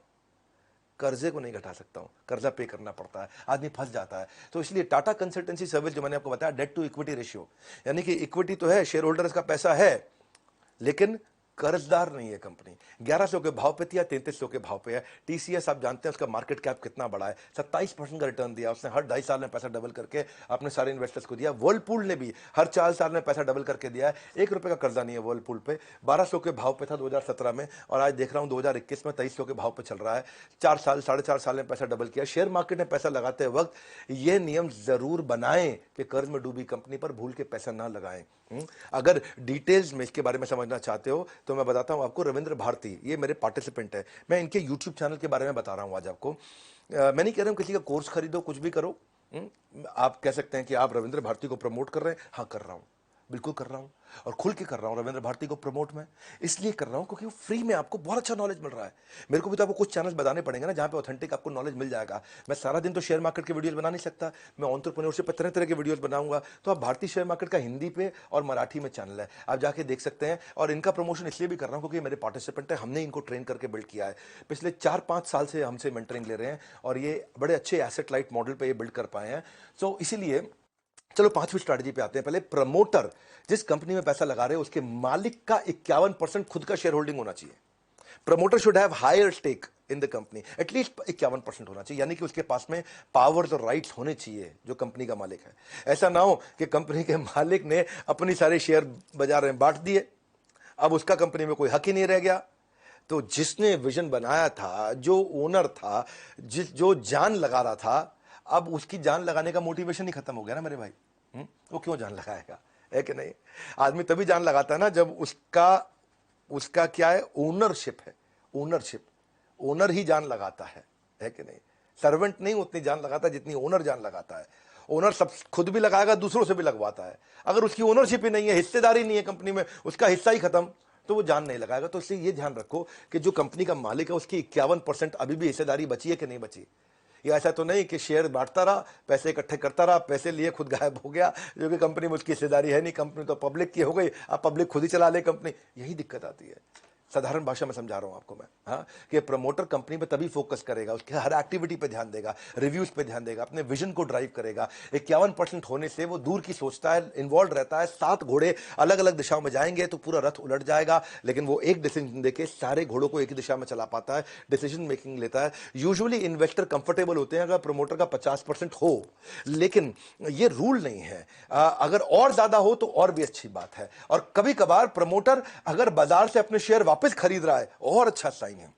Speaker 1: कर्जे को नहीं घटा सकता हूं। कर्जा पे करना पड़ता है, आदमी फंस जाता है। तो इसलिए टाटा कंसल्टेंसी सर्विस जो मैंने आपको बताया, डेट टू इक्विटी रेशियो, यानी कि इक्विटी तो है, शेयर होल्डर्स का पैसा है, लेकिन कर्जदार नहीं है कंपनी। 1100 के भाव पे थी या 3300 के भाव पे है। टीसीएस आप जानते हैं उसका मार्केट कैप कितना बड़ा है, 27% का रिटर्न दिया उसने। हर 2.5 साल में पैसा डबल करके अपने सारे इन्वेस्टर्स को दिया। वर्लपूल ने भी हर 4 साल में पैसा डबल करके दिया है। 1 रुपए का कर्जा नहीं है वर्लपूल पे। 1200 के भाव पे था 2017 में, और आज देख रहा हूं 2021 में 2300 के भाव पे चल रहा है। 4 साल, 4.5 साल में पैसा डबल किया। शेयर मार्केट में पैसा लगाते वक्त यह नियम जरूर बनाएं कि कर्ज में डूबी कंपनी पर भूल के पैसा ना लगाएं। अगर डिटेल्स में इसके बारे में समझना चाहते हो तो मैं बताता हूं आपको। रविंद्र भारती, ये मेरे पार्टिसिपेंट है, मैं इनके यूट्यूब चैनल के बारे में बता रहा हूं आज आपको। मैं नहीं कह रहा हूं किसी का कोर्स खरीदो, कुछ भी करो। आप कह सकते हैं कि आप रविंद्र भारती को प्रमोट कर रहे हैं। हाँ, कर रहा हूं, बिल्कुल कर रहा हूं, और खुल के कर रहा हूं। रविंद्र भारती को प्रमोट मैं इसलिए कर रहा हूं क्योंकि वो फ्री में आपको बहुत अच्छा नॉलेज मिल रहा है। मेरे को भी तो आपको कुछ चैनल्स बताने पड़ेंगे ना जहां पे ऑथेंटिक आपको नॉलेज मिल जाएगा। मैं सारा दिन तो शेयर मार्केट के वीडियोस बना नहीं सकता, मैं एंटरप्रेन्योरशिप पे तरह तरह के वीडियोस बनाऊंगा। तो आप भारतीय शेयर मार्केट का हिंदी पे और मराठी में चैनल है, आप जाके देख सकते हैं। और इनका प्रमोशन इसलिए भी कर रहा हूं क्योंकि मेरे पार्टिसिपेंट है, हमने इनको ट्रेन करके बिल्ड किया है। पिछले 4-5 साल से हमसे मेंटरिंग ले रहे हैं, और ये बड़े अच्छे एसेट लाइट मॉडल पे ये बिल्ड कर पाए हैं। सो इसीलिए चलो 5वीं स्ट्रैटेजी पे आते हैं। पहले प्रमोटर जिस कंपनी में पैसा लगा रहे हैं उसके मालिक का 51% खुद का शेयर होल्डिंग होना चाहिए। Promoter should have higher stake in the company, at least 51% होना चाहिए, यानी कि उसके पास में पावर्स और राइट्स होने चाहिए जो कंपनी का मालिक है। ऐसा ना हो कि कंपनी के मालिक ने अपनी सारे शेयर बाजार में बांट दिए, अब उसका कंपनी में कोई हक ही नहीं रह गया। तो जिसने विजन बनाया था, जो ओनर था, जो जान लगा रहा था, अब उसकी जान लगाने का मोटिवेशन ही खत्म हो गया ना मेरे भाई। वो क्यों जान लगाएगा, है कि नहीं? आदमी तभी जान लगाता है ना जब उसका क्या है, ओनरशिप है। ओनरशिप, ओनर ही जान लगाता है कि नहीं? सर्वेंट नहीं उतनी जान लगाता जितनी ओनर जान लगाता है। ओनर सब खुद भी लगाएगा, दूसरों से भी लगवाता है। अगर उसकी ओनरशिप ही नहीं है, हिस्सेदारी नहीं है कंपनी में, उसका हिस्सा ही खत्म, तो वो जान नहीं लगाएगा। तो इसलिए ये ध्यान रखो कि जो कंपनी का मालिक है उसकी 51% अभी भी हिस्सेदारी बची है कि नहीं बची। ये ऐसा तो नहीं कि शेयर बांटता रहा, पैसे इकट्ठे करता रहा, पैसे लिए खुद गायब हो गया, जो कि कंपनी में उसकी हिस्सेदारी है नहीं। कंपनी तो पब्लिक की हो गई, अब पब्लिक खुद ही चला ले कंपनी। यही दिक्कत आती है। साधारण भाषा में समझा रहा हूं आपको मैं, हाँ, कि प्रमोटर कंपनी पे तभी फोकस करेगा, उसके हर एक्टिविटी पे ध्यान देगा, रिव्यूज पे ध्यान देगा, अपने विजन को ड्राइव करेगा। 51% होने से वो दूर की सोचता है, इन्वॉल्व रहता है। 7 घोड़े अलग अलग दिशाओं में जाएंगे तो पूरा रथ उलट जाएगा, लेकिन वो एक डिसीजन देके सारे घोड़ों को एक ही दिशा में चला पाता है, डिसीजन मेकिंग लेता है। यूजुअली इन्वेस्टर कंफर्टेबल होते हैं अगर प्रमोटर का 50% हो, लेकिन ये रूल नहीं है। अगर और ज्यादा हो तो और भी अच्छी बात है। और कभी कभार प्रमोटर अगर बाजार से अपने शेयर वापस खरीद रहा है, और अच्छा साइन है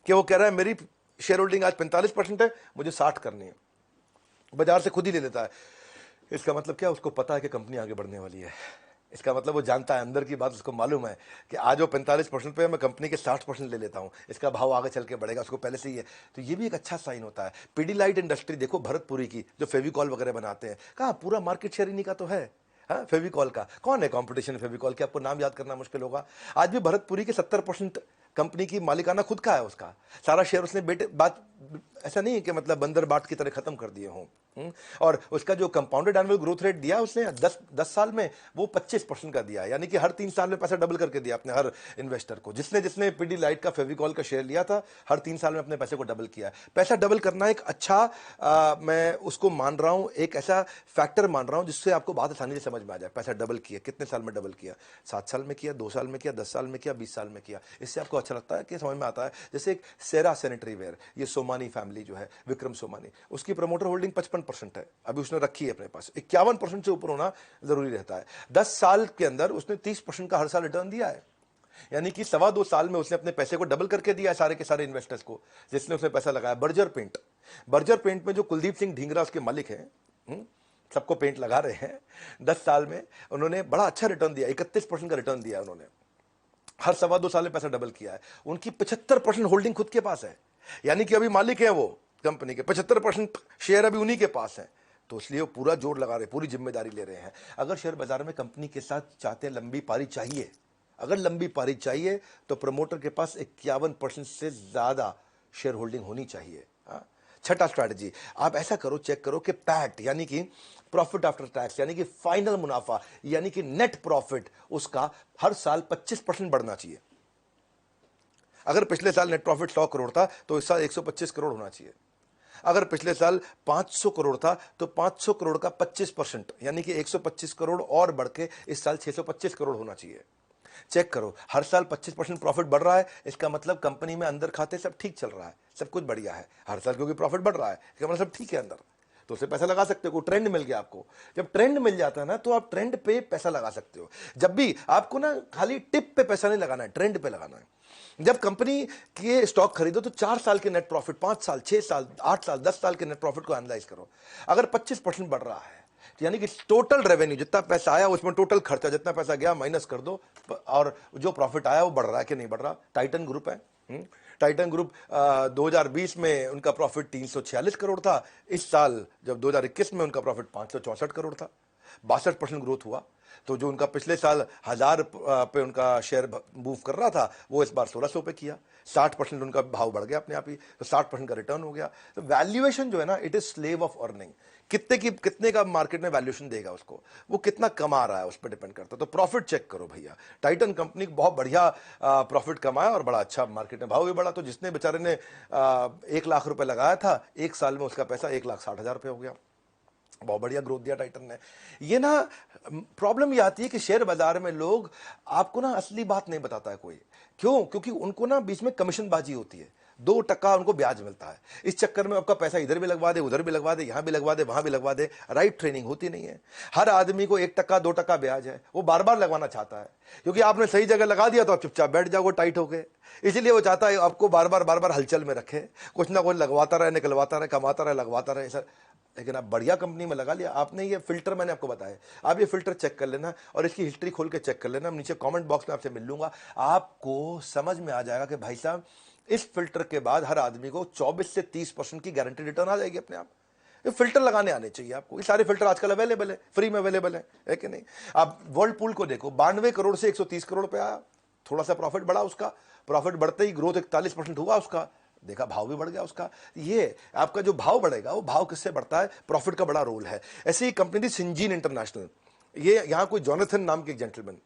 Speaker 1: कि वो कह रहा है मेरी शेयर होल्डिंग आज 45% है, मुझे 60 करनी है, बाजार से खुद ही ले लेता है। इसका मतलब क्या, उसको पता है कि कंपनी आगे बढ़ने वाली है। इसका मतलब वो जानता है, अंदर की बात उसको मालूम है कि आज वो 45% पे है, मैं कंपनी के 60% ले लेता हूं, इसका भाव आगे चल के बढ़ेगा, उसको पहले से ही है। तो ये भी एक अच्छा साइन होता है। पीडीलाइट इंडस्ट्री देखो, भरतपुरी की, जो फेविकॉल वगैरह बनाते हैं, कहा पूरा मार्केट शेयर इन्हीं का तो है। हाँ, फेविकॉल का कौन है कंपटीशन? फेविकॉल के आपको नाम याद करना मुश्किल होगा। आज भी भरतपुरी के 70% कंपनी की मालिकाना खुद का है, उसका सारा शेयर उसने बेटे बात, ऐसा नहीं है कि मतलब बंदर बाट की तरह खत्म कर दिए हों। और उसका जो कंपाउंडेड एनुअल ग्रोथ रेट दिया उसने 10 साल में, वो 25% का दिया है। यानी कि हर 3 साल में पैसा डबल करके दिया अपने हर इन्वेस्टर को। जिसने जिसने पीडी लाइट का, फेविकॉल का शेयर लिया था, हर 3 साल में अपने पैसे को डबल किया है। पैसा डबल करना एक अच्छा मैं उसको मान रहा हूं, एक ऐसा फैक्टर मान रहा हूं जिससे आपको बात आसानी से समझ में आ जाए। पैसा डबल किया, कितने साल में डबल किया? 7 साल में किया, 2 साल में किया, 10 साल में किया, 20 साल में किया। इससे आपको अच्छा लगता है कि समझ में आता है। जैसे एक सेरा सैनिटरी वेयर, ये सोमानी फैमिली जो है, विक्रम सोमानी, उसकी प्रमोटर होल्डिंग 55% है, अभी उसने रखी है अपने पास। 51% से ऊपर होना जरूरी रहता है। 10 साल के अंदर उसने 30% का हर साल रिटर्न दिया है। यानी कि 2.25 साल में उसने अपने पैसे को डबल करके दिया है सारे के सारे इन्वेस्टर्स को, जिसने उसने पैसा लगाया। बर्जर पेंट में जो कुलदीप सिंह ढींगरा उसके मालिक हैं, सबको पेंट लगा रहे हैं, 10 साल में उन्होंने बड़ा अच्छा रिटर्न दिया, 31% का रिटर्न दिया उन्होंने। हर 2.25 साल में पैसा डबल किया है। उनकी 75% होल्डिंग खुद के पास है, यानी कि अभी मालिक है वो कंपनी के, 75% शेयर अभी उन्हीं के पास है। तो इसलिए वो पूरा जोर लगा रहे, पूरी जिम्मेदारी ले रहे हैं। अगर शेयर बाजार में कंपनी के साथ चाहते हैं लंबी पारी चाहिए, अगर लंबी पारी चाहिए तो प्रमोटर के पास 51% से ज्यादा शेयर होल्डिंग होनी चाहिए। छठा स्ट्रैटेजी, आप ऐसा करो, चेक करो कि पैट यानी कि प्रॉफिट आफ्टर टैक्स, यानी कि फाइनल मुनाफा, यानी कि नेट प्रॉफिट, उसका हर साल 25% बढ़ना चाहिए। अगर पिछले साल नेट प्रॉफिट 100 करोड़ था तो इस साल 125 करोड़ होना चाहिए। अगर पिछले साल 500 करोड़ था तो 500 करोड़ का 25%, यानी कि 125 करोड़ और बढ़ के इस साल 625 करोड़ होना चाहिए। चेक करो, हर साल 25% प्रॉफिट बढ़ रहा है, इसका मतलब कंपनी में अंदर खाते सब ठीक चल रहा है, सब कुछ बढ़िया है। हर साल क्योंकि प्रॉफिट बढ़ रहा है, इसका मतलब सब ठीक है अंदर, तो उसे पैसा लगा सकते हो। ट्रेंड मिल गया आपको, जब ट्रेंड मिल जाता है ना तो आप ट्रेंड पे पैसा लगा सकते हो। जब भी आपको ना खाली टिप पे पैसा नहीं लगाना है, ट्रेंड पे लगाना है। जब कंपनी के स्टॉक खरीदो तो 4 साल के नेट प्रॉफिट, 5 साल, 6 साल, 8 साल, 10 साल के नेट प्रॉफिट को एनालाइज करो। अगर 25% बढ़ रहा है, यानी कि टोटल रेवेन्यू, जितना पैसा आया उसमें टोटल खर्चा, जितना पैसा गया माइनस कर दो, और जो प्रॉफिट आया वो बढ़ रहा है कि नहीं बढ़ रहा। टाइटन ग्रुप है, टाइटन ग्रुप 2020 में उनका प्रॉफिट 346 करोड़ था। इस साल जब 2021 में उनका प्रॉफिट 564 करोड़ था, 62% ग्रोथ हुआ। तो जो उनका पिछले साल 1000 पे उनका शेयर मूव कर रहा था, वो इस बार 1600 पे किया। 60% उनका भाव बढ़ गया अपने आप ही, तो 60% का रिटर्न हो गया। तो वैल्यूएशन जो है ना, it is slave of earning. कितने का मार्केट में वैल्यूएशन देगा उसको, वो कितना कमा रहा है उस पर डिपेंड करता है। तो प्रॉफिट चेक करो भैया। टाइटन कंपनी बहुत बढ़िया प्रॉफिट कमाया और बड़ा अच्छा मार्केट में भाव भी बढ़ा। तो जिसने बेचारे ने 1 लाख रुपए लगाया था, 1 साल में उसका पैसा 1,60,000 रुपये हो गया। बहुत बढ़िया ग्रोथ दिया टाइटन ने। ये ना प्रॉब्लम ये आती है कि शेयर बाजार में लोग आपको ना असली बात नहीं बताता है कोई। क्यों? क्योंकि उनको ना बीच में कमीशन बाजी होती है, 2% उनको ब्याज मिलता है। इस चक्कर में आपका पैसा इधर भी लगवा दे, उधर भी लगवा दे, यहां भी लगवा दे, वहां भी लगवा दे। राइट ट्रेनिंग होती नहीं है। हर आदमी को 1%, 2% ब्याज है, वो बार बार लगवाना चाहता है, क्योंकि आपने सही जगह लगा दिया तो आप चुपचाप बैठ जाओगे टाइट होके। इसलिए वो चाहता है आपको बार बार हलचल में रखे, कुछ ना कुछ लगवाता रहे, निकलवाता रहे, कमाता रहे, लगवाता रहे सर। लेकिन आप बढ़िया कंपनी में लगा लिया आपने। ये फिल्टर मैंने आपको बताया, आप ये फिल्टर चेक कर लेना और इसकी हिस्ट्री खोल के चेक कर लेना। नीचे कमेंट बॉक्स में आपसे मिल लूंगा, आपको समझ में आ जाएगा कि भाई साहब इस फिल्टर के बाद हर आदमी को 24 से 30% की गारंटी रिटर्न आ जाएगी अपने आप। ये फिल्टर लगाने आने चाहिए आपको। ये सारे फिल्टर आजकल अवेलेबल है, फ्री में अवेलेबल है कि नहीं? आप वर्ल्ड पूल को देखो, 92 करोड़ से 130 करोड़ पे आया, थोड़ा सा प्रॉफिट बढ़ा उसका, प्रॉफिट बढ़ते ही ग्रोथ 41% हुआ उसका, देखा भाव भी बढ़ गया उसका। ये आपका जो भाव बढ़ेगा वो भाव किससे बढ़ता है? प्रॉफिट का बड़ा रोल है। ऐसी ही कंपनी थी सिंजीन इंटरनेशनल। ये यहां कोई जॉनथन नाम के एक जेंटलमैन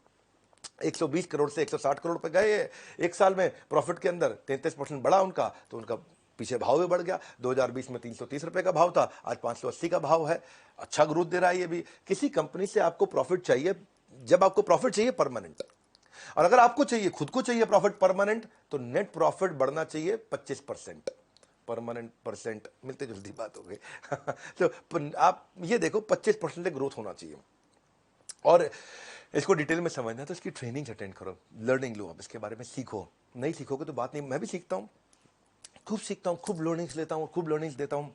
Speaker 1: 120 करोड़ से 160 करोड़ पे गए एक साल में, प्रॉफिट के अंदर 33% बढ़ा उनका, तो उनका पीछे भाव भी बढ़ गया। 2020 में 330 रुपए का भाव था, आज 580 का भाव है। अच्छा ग्रोथ दे रहा है ये भी। किसी कंपनी से आपको प्रॉफिट चाहिए, जब आपको प्रॉफिट चाहिए परमानेंट, और अगर आपको चाहिए, खुद को चाहिए प्रॉफिट परमानेंट, तो नेट प्रॉफिट बढ़ना चाहिए 25%। परमानेंट परसेंट मिलते जुलती बात हो गई तो आप ये देखो 25% ग्रोथ होना चाहिए। और इसको डिटेल में समझना है तो इसकी ट्रेनिंग अटेंड करो, लर्निंग लो, आप इसके बारे में सीखो। नहीं सीखोगे तो बात नहीं। मैं भी सीखता हूँ, खूब लर्निंग्स लेता हूँ, खूब लर्निंग्स देता हूँ।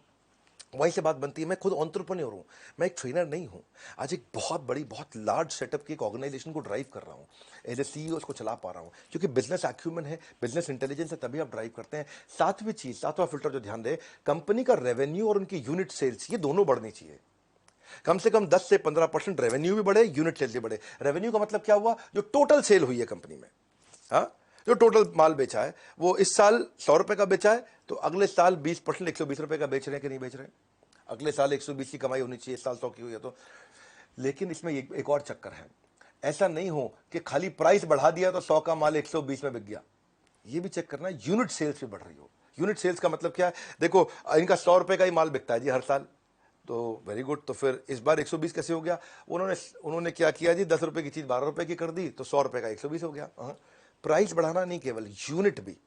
Speaker 1: वहीं से बात बनती है। मैं खुद एंटरप्रेन्योर हूं, मैं एक ट्रेनर नहीं हूं। आज एक बहुत बड़ी, बहुत लार्ज सेटअप की एक ऑर्गेनाइजेशन को ड्राइव कर रहा हूं, एज ए सीईओ उसको चला पा रहा हूं, क्योंकि बिजनेस एक्यूमेंट है, बिजनेस इंटेलिजेंस है, तभी आप ड्राइव करते हैं। सातवीं चीज, सातवां फिल्टर जो ध्यान दे, कंपनी का रेवेन्यू और उनकी यूनिट सेल्स, ये दोनों बढ़नी चाहिए। कम से कम 10 से 15% रेवेन्यू भी बढ़े, यूनिट सेल्स भी बढ़े। रेवेन्यू का मतलब क्या हुआ? जो टोटल सेल हुई है कंपनी में, हाँ, जो टोटल माल बेचा है, वो इस साल 100 रुपए का बेचा है तो अगले साल 20%, 120 रुपए का बेच रहे हैं कि नहीं बेच रहे हैं? अगले साल 120 की कमाई होनी चाहिए, इस साल 100 की हुई है तो। लेकिन इसमें एक और चक्कर है, ऐसा नहीं हो कि खाली प्राइस बढ़ा दिया तो 100 का माल 120 में बिक गया। ये भी चेक करना है यूनिट सेल्स भी बढ़ रही हो। यूनिट सेल्स का मतलब क्या है? देखो इनका 100 रुपए का ही माल बिकता है जी हर साल, तो वेरी गुड। तो फिर इस बार 120 कैसे हो गया? उन्होंने क्या किया जी, 10 रुपए की चीज 12 रुपए की कर दी, तो 100 रुपए का 120 हो गया। प्राइस बढ़ाना नहीं, केवल यूनिट भी।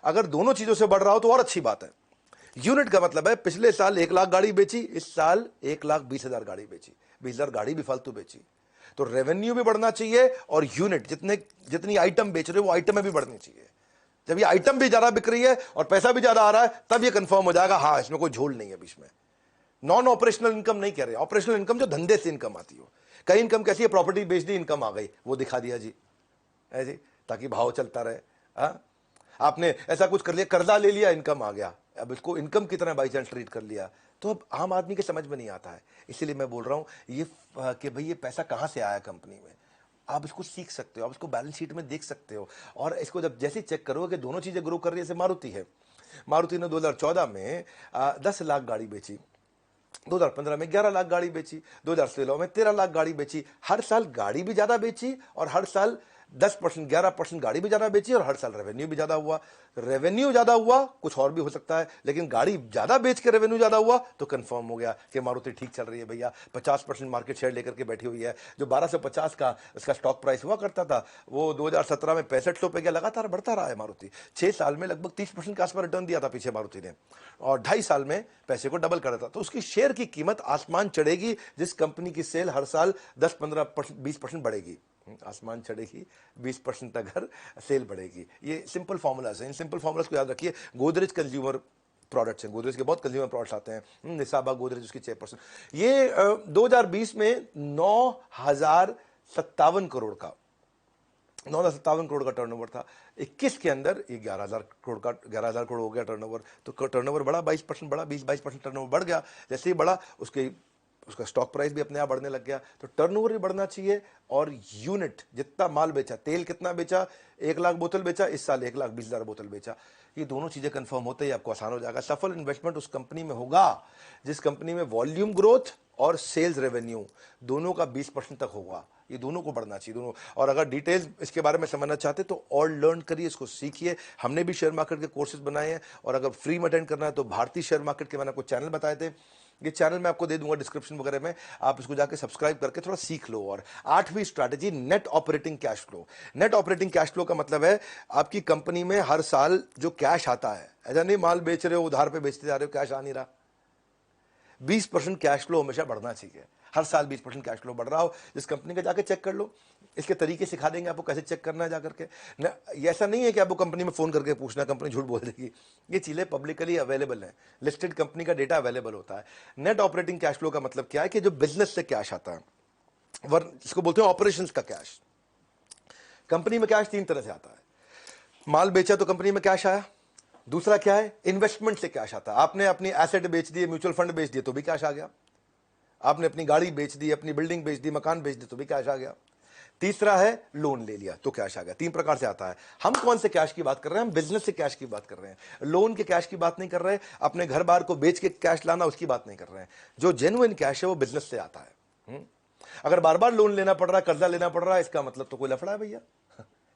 Speaker 1: अगर दोनों चीजों से बढ़ रहा हो तो और अच्छी बात है। यूनिट का मतलब है पिछले साल 1 लाख गाड़ी बेची, इस साल 1,20,000 गाड़ी बेची, 20,000 गाड़ी भी फालतू बेची, तो रेवेन्यू भी बढ़ना चाहिए और यूनिट जितनी आइटम बेच रहे हो वो आइटम भी बढ़नी चाहिए। जब ये आइटम भी ज्यादा बिक रही है और पैसा भी ज्यादा आ रहा है, तब ये कंफर्म हो जाएगा हाँ इसमें कोई झोल नहीं है बीच में। नॉन ऑपरेशनल इनकम नहीं कह रहे, ऑपरेशनल इनकम जो धंधे से इनकम आती हो। कई इनकम कैसी है, प्रॉपर्टी बेच दी इनकम आ गई, वो दिखा दिया जी, है जी, ताकि भाव चलता रहे। आपने ऐसा कुछ कर लिया, कर्जा ले लिया, इनकम आ गया, अब इसको इनकम की तरह बाई चांस ट्रीट कर लिया, तो अब आम आदमी के समझ में नहीं आता है। इसीलिए मैं बोल रहा हूं ये कि भाई ये पैसा कहां से आया कंपनी में, आप इसको सीख सकते हो, आप इसको बैलेंस शीट में देख सकते हो। और इसको जब जैसे चेक करोगे कि दोनों चीजें ग्रो कर रही है, जैसे मारुति है, मारुति ने 2014 में 10 लाख गाड़ी बेची, 2015 में 11 लाख गाड़ी बेची, 2016 में 13 लाख गाड़ी बेची। हर साल गाड़ी भी ज्यादा बेची और हर साल 10% 11% गाड़ी भी ज्यादा बेची और हर साल रेवेन्यू भी ज्यादा हुआ। रेवेन्यू ज्यादा हुआ, कुछ और भी हो सकता है, लेकिन गाड़ी ज्यादा बेच के रेवेन्यू ज्यादा हुआ तो कंफर्म हो गया कि मारुति ठीक चल रही है भैया। 50% मार्केट शेयर लेकर के बैठी हुई है। जो 1250 का उसका स्टॉक प्राइस हुआ करता था, वो 2017 में 6500 पे गया, लगातार बढ़ता रहा है मारुति। 6 साल में लगभग 30% के आसपास रिटर्न दिया था पीछे मारुति ने, और 2.5 साल में पैसे को डबल कर दिया था। तो उसकी शेयर की कीमत आसमान चढ़ेगी जिस कंपनी की सेल हर साल 10-15% 20% बढ़ेगी। आसमान चढ़ेगी 20% अगर सेल बढ़ेगी। ये सिंपल फॉर्मूलाज हैं, इन सिंपल फॉर्मूलाज को याद रखिए। गोदरेज कंज्यूमर प्रोडक्ट्स हैं, गोदरेज के बहुत कंज्यूमर प्रोडक्ट्स आते हैं, निसाबा गोदरेज उसकी 6%। ये 2020 में 9,057 करोड़ का 9,057 करोड़ का टर्नओवर था। 21 के अंदर ये 11,000 करोड़ हो गया टर्नओवर। तो टर्नओवर बढ़ा, 22% बढ़ा, 20-22% टर्नओवर बढ़ गया। जैसे ही बढ़ा उसका स्टॉक प्राइस भी अपने आप बढ़ने लग गया। तो टर्नओवर भी बढ़ना चाहिए और यूनिट, जितना माल बेचा, तेल कितना बेचा, 1 लाख बोतल बेचा, इस साल 1,20,000 बोतल बेचा, ये दोनों चीजें कंफर्म होते ही आपको आसान हो जाएगा। सफल इन्वेस्टमेंट उस कंपनी में होगा जिस कंपनी में वॉल्यूम ग्रोथ और सेल्स रेवेन्यू दोनों का 20% तक होगा। ये दोनों को बढ़ना चाहिए, दोनों। और अगर डिटेल्स इसके बारे में समझना चाहते तो और लर्न करिए, इसको सीखिए। हमने भी शेयर मार्केट के कोर्सेज बनाए हैं, और अगर फ्री में अटेंड करना है तो भारतीय शेयर मार्केट के मैंने आपको चैनल बताए थे, ये चैनल मैं आपको दे दूंगा डिस्क्रिप्शन वगैरह में, आप इसको जाके सब्सक्राइब करके थोड़ा सीख लो। और 8वीं strategy, net operating cash flow. Net operating cash flow का मतलब है आपकी कंपनी में हर साल जो कैश आता है, ऐसा नहीं माल बेच रहे हो उधार पे बेचते जा रहे हो, कैश आ नहीं रहा, 20% कैश फ्लो हमेशा बढ़ना चाहिए। हर साल 20% कैश फ्लो बढ़ रहा हो जिस कंपनी का, जाके चेक कर लो। इसके तरीके सिखा देंगे आपको कैसे चेक करना है जाकर के। ये ऐसा नहीं है कि आपको कंपनी में फोन करके पूछना, कंपनी झूठ बोल देगी। ये चीजें पब्लिकली अवेलेबल है, लिस्टेड कंपनी का डेटा अवेलेबल होता है। नेट ऑपरेटिंग कैश फ्लो का मतलब क्या है कि जो बिजनेस से कैश आता है, जिसको बोलते हैं ऑपरेशंस का कैश। कंपनी में कैश 3 तरह से आता है। माल बेचा तो कंपनी में कैश आया। दूसरा क्या है, इन्वेस्टमेंट से कैश आता है। आपने अपनी एसेट बेच दिए, म्यूचुअल फंड बेच दिए तो भी कैश आ गया। आपने अपनी गाड़ी बेच दी, अपनी बिल्डिंग बेच दी, मकान बेच दी तो भी कैश आ गया। तीसरा है लोन ले लिया तो कैश आ गया। 3 प्रकार से आता है। हम कौन से कैश की बात कर रहे हैं? हम बिजनेस से कैश की बात कर रहे हैं। लोन के कैश की बात नहीं कर रहे, अपने घर बार को बेच के कैश लाना उसकी बात नहीं कर रहे हैं। जो जेन्युइन कैश है वो बिजनेस से आता है। अगर बार बार लोन लेना पड़ रहा है, कर्जा लेना पड़ रहा है, इसका मतलब तो कोई लफड़ा है भैया,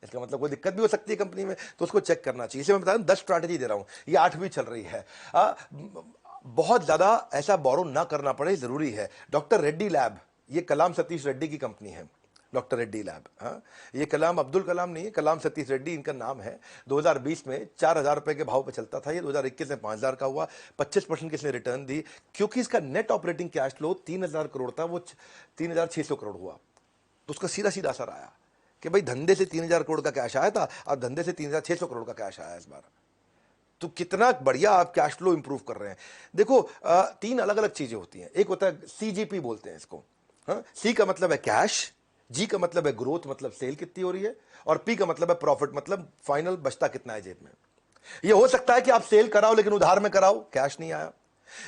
Speaker 1: इसका मतलब कोई दिक्कत भी हो सकती है कंपनी में, तो उसको चेक करना चाहिए। इसे मैं बता रहा हूं 10 स्ट्रैटेजी दे रहा हूं, ये 8वीं चल रही है। बहुत ज्यादा ऐसा बोरो ना करना पड़े, जरूरी है। डॉक्टर रेड्डी लैब, ये कलाम सतीश रेड्डी की कंपनी है, डॉक्टर रेड्डी लैब। ये कलाम अब्दुल कलाम नहीं है, कलाम सतीश रेड्डी इनका नाम है। 2020 में 4,000 रुपए के भाव पे चलता था, ये 2021 में 5,000 का हुआ, 25% की इसने रिटर्न दी, क्योंकि इसका net operating cash flow 3,000 crore था, वो 3,600 करोड़ हुआ। तो उसका सीधा सीधा असर आया कि भाई धंधे से 3,000 करोड़ का कैश आया था, अब धंधे से 3,600 करोड़ का कैश आया इस बार। तो कितना बढ़िया आप कैश फ्लो इंप्रूव कर रहे हैं। देखो 3 अलग अलग चीजें होती हैं। एक होता है सीजीपी बोलते हैं इसको। सी का मतलब है कैश, जी का मतलब है ग्रोथ, मतलब सेल कितनी हो रही है, और पी का मतलब है प्रॉफिट, मतलब फाइनल बचता कितना है जेब में। यह हो सकता है कि आप सेल कराओ लेकिन उधार में कराओ, कैश नहीं आया।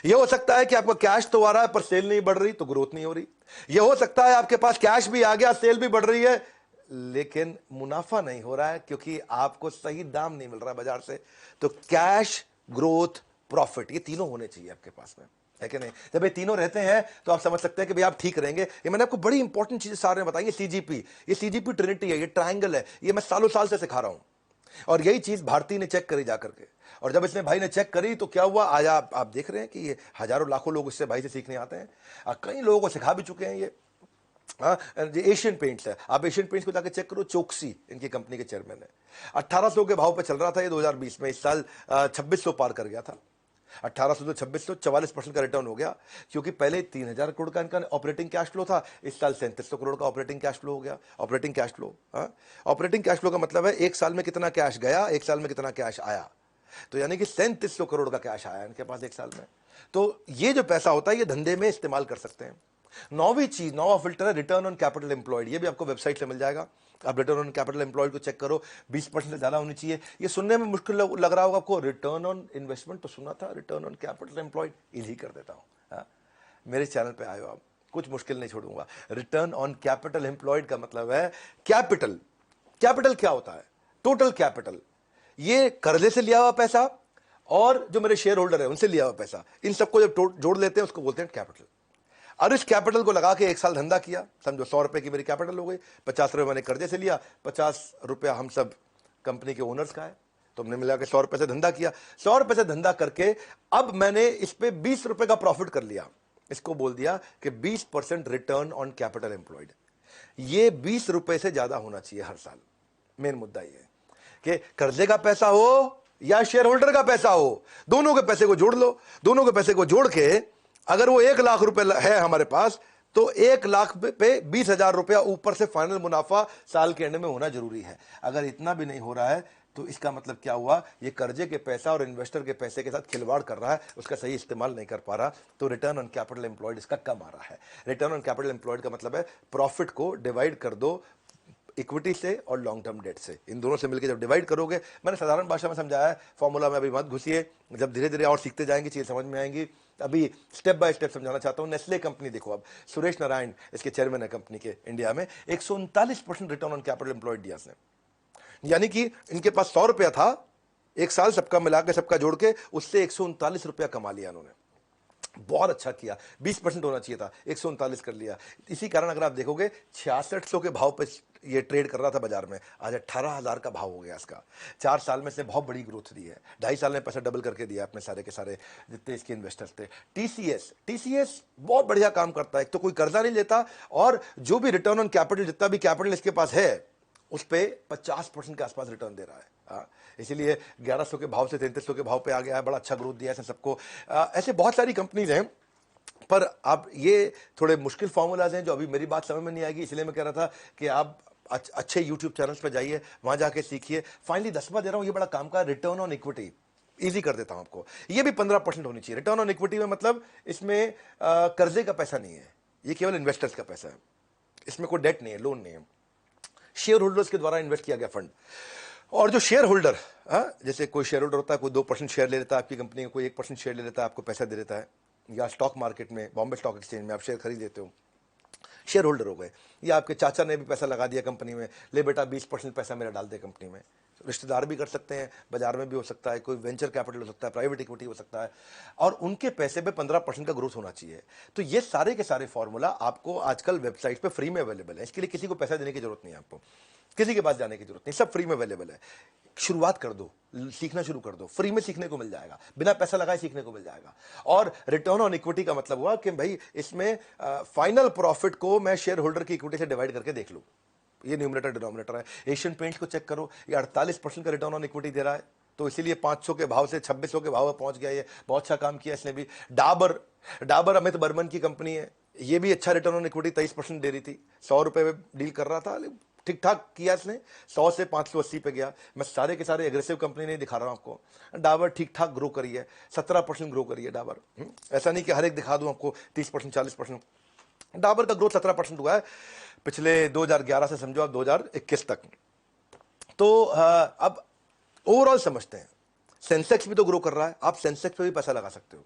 Speaker 1: यह हो सकता है कि आपको कैश तो आ रहा है पर सेल नहीं बढ़ रही, तो ग्रोथ नहीं हो रही। यह हो सकता है आपके पास कैश भी आ गया, सेल भी बढ़ रही है, लेकिन मुनाफा नहीं हो रहा है क्योंकि आपको सही दाम नहीं मिल रहा है बाजार से। तो कैश, ग्रोथ, प्रॉफिट, ये तीनों होने चाहिए आपके पास में। है कि नहीं? जब ये तीनों रहते हैं तो आप समझ सकते हैं कि भाई आप ठीक रहेंगे। ये मैंने आपको बड़ी इंपॉर्टेंट चीजें सारे में बताई। ये सीजीपी ट्रिनिटी है, ये ट्रायंगल है, ये मैं सालों साल से सिखा रहा हूं। और यही चीज भारती ने चेक करी जाकर के, और जब इसने भाई ने चेक करी तो क्या हुआ, आज आप देख रहे हैं कि ये हजारों लाखों लोग इससे भाई से सीखने आते हैं, और कई लोगों को सिखा भी चुके हैं ये। हाँ, ये एशियन पेंट्स है, आप एशियन पेंट्स को जाकर चेक करो, चोकसी इनकी कंपनी के चेयरमैन है। 1800 के भाव पे चल रहा था ये 2020 में, इस साल 2600 पार कर गया था। 1800 से 2600, 44% का रिटर्न हो गया, क्योंकि पहले 3000 करोड़ का इनका ऑपरेटिंग कैश फ्लो था, इस साल 3700 करोड़ का ऑपरेटिंग कैश फ्लो हो गया। Operating cash flow, operating cash flow का मतलब है एक साल में कितना कैश गया, एक साल में कितना कैश आया। तो यानी कि 3700 करोड़ का कैश आया इनके पास एक साल में। तो ये जो पैसा होता है ये धंधे में इस्तेमाल कर सकते हैं। नौवीं चीज, नौवां फिल्टर है रिटर्न ऑन कैपिटल एम्प्लॉयड। ये भी आपको वेबसाइट से मिल जाएगा। आप रिटर्न ऑन कैपिटल एम्प्लॉयड को चेक करो, 20% से ज्यादा होनी चाहिए। ये सुनने में मुश्किल लग रहा होगा आपको, रिटर्न ऑन इन्वेस्टमेंट तो सुना था, return on capital employed easy कर देता हूं। मेरे चैनल पे आए हो आप, कुछ मुश्किल नहीं छोड़ूंगा। रिटर्न ऑन कैपिटल एम्प्लॉयड का मतलब है कैपिटल। कैपिटल क्या होता है? टोटल कैपिटल, ये कर्जे से लिया हुआ पैसा और जो मेरे शेयर होल्डर है उनसे लिया हुआ पैसा, इन सबको जब जोड़ लेते हैं उसको बोलते हैं कैपिटल। और इस कैपिटल को लगा के एक साल धंधा किया, समझो 100 रुपए की मेरी कैपिटल हो गई, 50 रुपए मैंने कर्जे से लिया, 50 रुपया हम सब कंपनी के ओनर्स का है, तो हमने मिला के 100 रुपए से धंधा किया। 100 रुपए से धंधा करके अब मैंने इस पे 20 रुपए का प्रॉफिट कर लिया। इसको बोल दिया कि 20% रिटर्न ऑन कैपिटल एम्प्लॉयड। ये 20 रुपए से ज्यादा होना चाहिए हर साल। मेन मुद्दा ये है कि कर्जे का पैसा हो या शेयर होल्डर का पैसा हो, दोनों के पैसे को जोड़ लो। दोनों के पैसे को जोड़ के अगर वो 1 लाख रुपए है हमारे पास, तो 1 लाख पे 20,000 रुपया ऊपर से फाइनल मुनाफा साल के एंड में होना जरूरी है। अगर इतना भी नहीं हो रहा है तो इसका मतलब क्या हुआ, ये कर्जे के पैसा और इन्वेस्टर के पैसे के साथ खिलवाड़ कर रहा है, उसका सही इस्तेमाल नहीं कर पा रहा। तो रिटर्न ऑन कैपिटल एम्प्लॉयड इसका कम आ रहा है। रिटर्न ऑन कैपिटल एम्प्लॉयड का मतलब है प्रॉफिट को डिवाइड कर दो इक्विटी से और लॉन्ग टर्म डेट से, इन दोनों से मिलकर जब डिवाइड करोगे, मैंने साधारण भाषा में समझाया है, फॉर्मूला में अभी मत घुसिए, जब धीरे धीरे और सीखते जाएंगे चीज़ समझ में आएंगी। अभी स्टेप बाय स्टेप समझाना चाहता हूं। नेस्ले कंपनी देखो, अब सुरेश नारायण इसके चेयरमैन है कंपनी के, इंडिया में 139% रिटर्न ऑन कैपिटल एम्प्लॉयड दिया इसने। यानी कि इनके पास 100 रुपया था, एक साल सबका मिला के सबका जोड़ के उससे 139 रुपया कमा लिया उन्होंने। बहुत अच्छा किया, 20% होना चाहिए था, 139 कर लिया। इसी कारण अगर आप देखोगे 6600 के भाव पे ये ट्रेड कर रहा था बाजार में, आज 18,000 का भाव हो गया इसका। 4 साल में इसने बहुत बड़ी ग्रोथ दी है, 2.5 साल में पैसा डबल करके दिया अपने सारे के सारे जितने इसके इन्वेस्टर्स थे। टीसीएस बहुत बढ़िया काम करता है, एक तो कोई कर्जा नहीं लेता, और जो भी रिटर्न ऑन कैपिटल, जितना भी कैपिटल इसके पास है उस पे 50% के आसपास रिटर्न दे रहा है। इसीलिए 1100 के भाव से 3300 के भाव पे आ गया है, बड़ा अच्छा ग्रोथ दिया है सबको। ऐसे बहुत सारी कंपनीज हैं, पर आप ये थोड़े मुश्किल फॉर्मूलाज हैं जो अभी मेरी बात समझ में नहीं आएगी, इसलिए मैं कह रहा था कि आप अच्छे यूट्यूब चैनल्स पे जाइए, वहां जाके सीखिए। फाइनली 10वां दे रहा हूं, ये बड़ा काम का, रिटर्न ऑन इक्विटी इजी कर देता हूं आपको। ये भी 15% होनी चाहिए। रिटर्न ऑन इक्विटी में मतलब इसमें कर्जे का पैसा नहीं है, ये केवल इन्वेस्टर्स का पैसा है, इसमें कोई डेट नहीं है, लोन नहीं है, शेयर होल्डर्स के द्वारा इन्वेस्ट किया गया फंड। और जो शेयर होल्डर, जैसे कोई शेयर होल्डर होता है, कोई 2% शेयर ले लेता है आपकी कंपनी में, कोई 1% शेयर ले लेता है, आपको पैसा दे देता है, या स्टॉक मार्केट में, बॉम्बे स्टॉक एक्सचेंज में आप शेयर खरीद लेते हो, शेयर होल्डर हो गए। या आपके चाचा ने भी पैसा लगा दिया कंपनी में, ले बेटा 20% पैसा मेरा डाल दे कंपनी में। रिश्तेदार भी कर सकते हैं, बाजार में भी हो सकता है, कोई वेंचर कैपिटल हो सकता है, प्राइवेट इक्विटी हो सकता है, और उनके पैसे पे 15% का ग्रोथ होना चाहिए। तो ये सारे के सारे फॉर्मूला आपको आजकल वेबसाइट पे फ्री में अवेलेबल है, इसके लिए किसी को पैसा देने की जरूरत नहीं है, आपको किसी के पास जाने की जरूरत नहीं, सब फ्री में अवेलेबल है। शुरुआत कर दो, सीखना शुरू कर दो, फ्री में सीखने को मिल जाएगा, बिना पैसा लगाए सीखने को मिल जाएगा। और रिटर्न ऑन इक्विटी का मतलब हुआ कि भाई इसमें फाइनल प्रॉफिट को मैं शेयर होल्डर की इक्विटी से डिवाइड करके देख लूं, ये न्यूमरेटर डिनोमिनेटर है। एशियन पेंट्स को चेक करो, ये 48% का रिटर्न ऑन इक्विटी दे रहा है, तो इसीलिए 500 के भाव से 2600 के भाव में पहुंच गया। ये बहुत अच्छा काम किया इसने भी। डाबर अमित बर्मन की कंपनी है, ये भी अच्छा रिटर्न ऑन इक्विटी 23% दे रही थी, 100 रुपए में डील कर रहा था, ठीक ठाक किया इसने, 100 से 580 पे गया। मैं सारे के सारे एग्रेसिव कंपनी नहीं दिखा रहा हूं आपको, डाबर ठीक ठाक ग्रो करी है, 17% ग्रो करी है डाबर। ऐसा नहीं कि हर एक दिखा दूं आपको 30% 40%, डाबर का ग्रोथ 17% हुआ है पिछले 2011 से समझो आप 2021 तक। तो अब ओवरऑल समझते हैं, सेंसेक्स भी तो ग्रो कर रहा है, आप सेंसेक्स पे भी पैसा लगा सकते हो।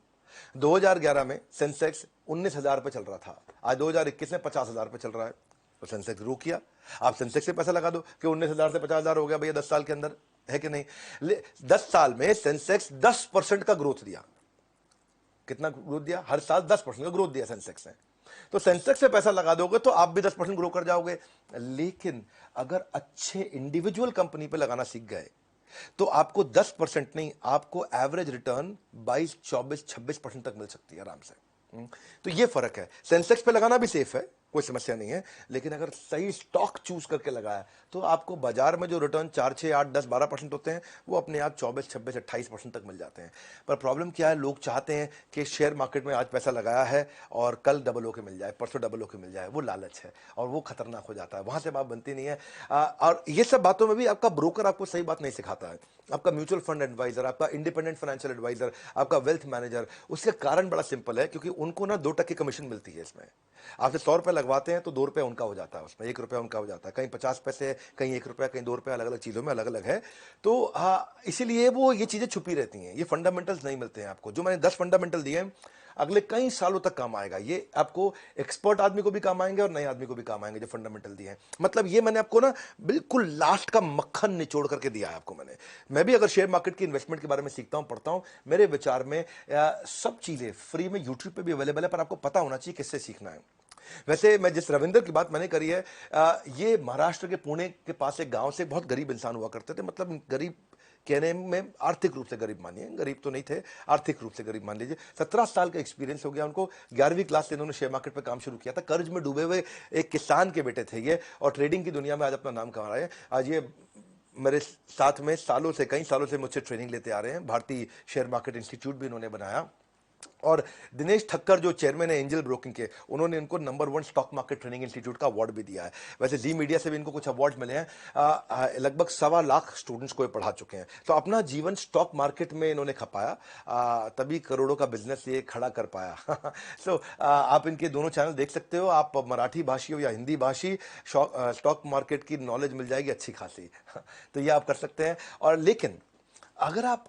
Speaker 1: 2011 में सेंसेक्स 19,000 पे चल रहा था, आज 2021 में 50,000 पे चल रहा है, तो सेंसेक्स ग्रो किया। आप सेंसेक्स से पैसा लगा दो कि 19,000 से 50,000 हो गया भैया 10 साल के अंदर, है कि नहीं? 10 साल में सेंसेक्स 10% का ग्रोथ दिया। कितना ग्रोथ दिया? हर साल 10% का ग्रोथ दिया सेंसेक्स ने। तो सेंसेक्स में पैसा लगा दोगे तो आप भी 10% ग्रो कर जाओगे। लेकिन अगर अच्छे इंडिविजुअल कंपनी पे लगाना सीख गए तो आपको 10% नहीं, आपको एवरेज रिटर्न 22, 24, 26% तक मिल सकती है आराम से। तो ये फर्क है। सेंसेक्स पे लगाना भी सेफ है, कोई समस्या नहीं है, लेकिन अगर सही स्टॉक चूज करके लगाया तो आपको बाजार में जो रिटर्न 4, 6, 8, 10, 12% होते हैं वो अपने आप 24, 26, 28% तक मिल जाते हैं। पर प्रॉब्लम क्या है, लोग चाहते हैं कि शेयर मार्केट में आज पैसा लगाया है और कल डबल होके मिल जाए, परसों डबल होके मिल जाए। वो लालच है और वो खतरनाक हो जाता है, वहां से बात बनती नहीं है। और ये सब बातों में भी आपका ब्रोकर आपको सही बात नहीं सिखाता है। आपका म्यूचुअल फंड एडवाइजर, आपका इंडिपेंडेंट फाइनेंशियल एडवाइजर, आपका वेल्थ मैनेजर, उसका कारण बड़ा सिंपल है, क्योंकि उनको ना 2% कमीशन मिलती है इसमें। आपसे 100 रुपए लगवाते हैं तो 2 रुपए उनका हो जाता है, उसमें 1 रुपया उनका हो जाता है, कहीं 50 पैसे, कहीं 1 रुपया, कहीं 2 रुपया, अलग अलग चीजों में अलग अलग है। तो इसीलिए वो ये चीजें छुपी रहती हैं, ये फंडामेंटल्स नहीं मिलते हैं आपको। जो मैंने 10 फंडामेंटल दिए हैं, अगले कई सालों तक काम आएगा। ये आपको एक्सपर्ट आदमी को भी काम आएंगे और नए आदमी को भी काम आएंगे, जो फंडामेंटल दिए हैं। मतलब ये मैंने आपको ना बिल्कुल लास्ट का मक्खन निचोड़ करके दिया है आपको मैंने। मैं भी अगर शेयर मार्केट की इन्वेस्टमेंट के बारे में सीखता हूं, पढ़ता हूं, मेरे विचार में सब चीजें फ्री में यूट्यूब पे भी अवेलेबल है, पर आपको पता होना चाहिए किससे सीखना है। वैसे मैं जिस रविंदर की बात मैंने करी है, ये महाराष्ट्र के पुणे के पास एक गांव से बहुत गरीब इंसान हुआ करते थे। मतलब गरीब कहने में आर्थिक रूप से गरीब मानिए, गरीब तो नहीं थे, आर्थिक रूप से गरीब मान लीजिए। 17 साल का एक्सपीरियंस हो गया उनको। 11वीं क्लास से इन्होंने शेयर मार्केट पे काम शुरू किया था। कर्ज में डूबे हुए एक किसान के बेटे थे ये, और ट्रेडिंग की दुनिया में आज अपना नाम कमा रहे हैं। आज ये मेरे साथ में सालों से, कई सालों से मुझसे ट्रेनिंग लेते आ रहे हैं। भारतीय शेयर मार्केट इंस्टीट्यूट भी इन्होंने बनाया। और दिनेश ठक्कर जो चेयरमैन है एंजल ब्रोकिंग के, उन्होंने इनको number 1 stock market training institute का अवार्ड भी दिया है। वैसे जी मीडिया से भी इनको कुछ अवार्ड मिले हैं। लगभग 1.25 लाख स्टूडेंट्स को ये पढ़ा चुके हैं। तो अपना जीवन स्टॉक मार्केट में इन्होंने खपाया, तभी करोड़ों का बिजनेस ये खड़ा कर पाया। सो आप इनके दोनों चैनल देख सकते हो। आप मराठी भाषी हो या हिंदी भाषी, स्टॉक मार्केट की नॉलेज मिल जाएगी अच्छी खासी। तो ये आप कर सकते हैं। और लेकिन अगर आप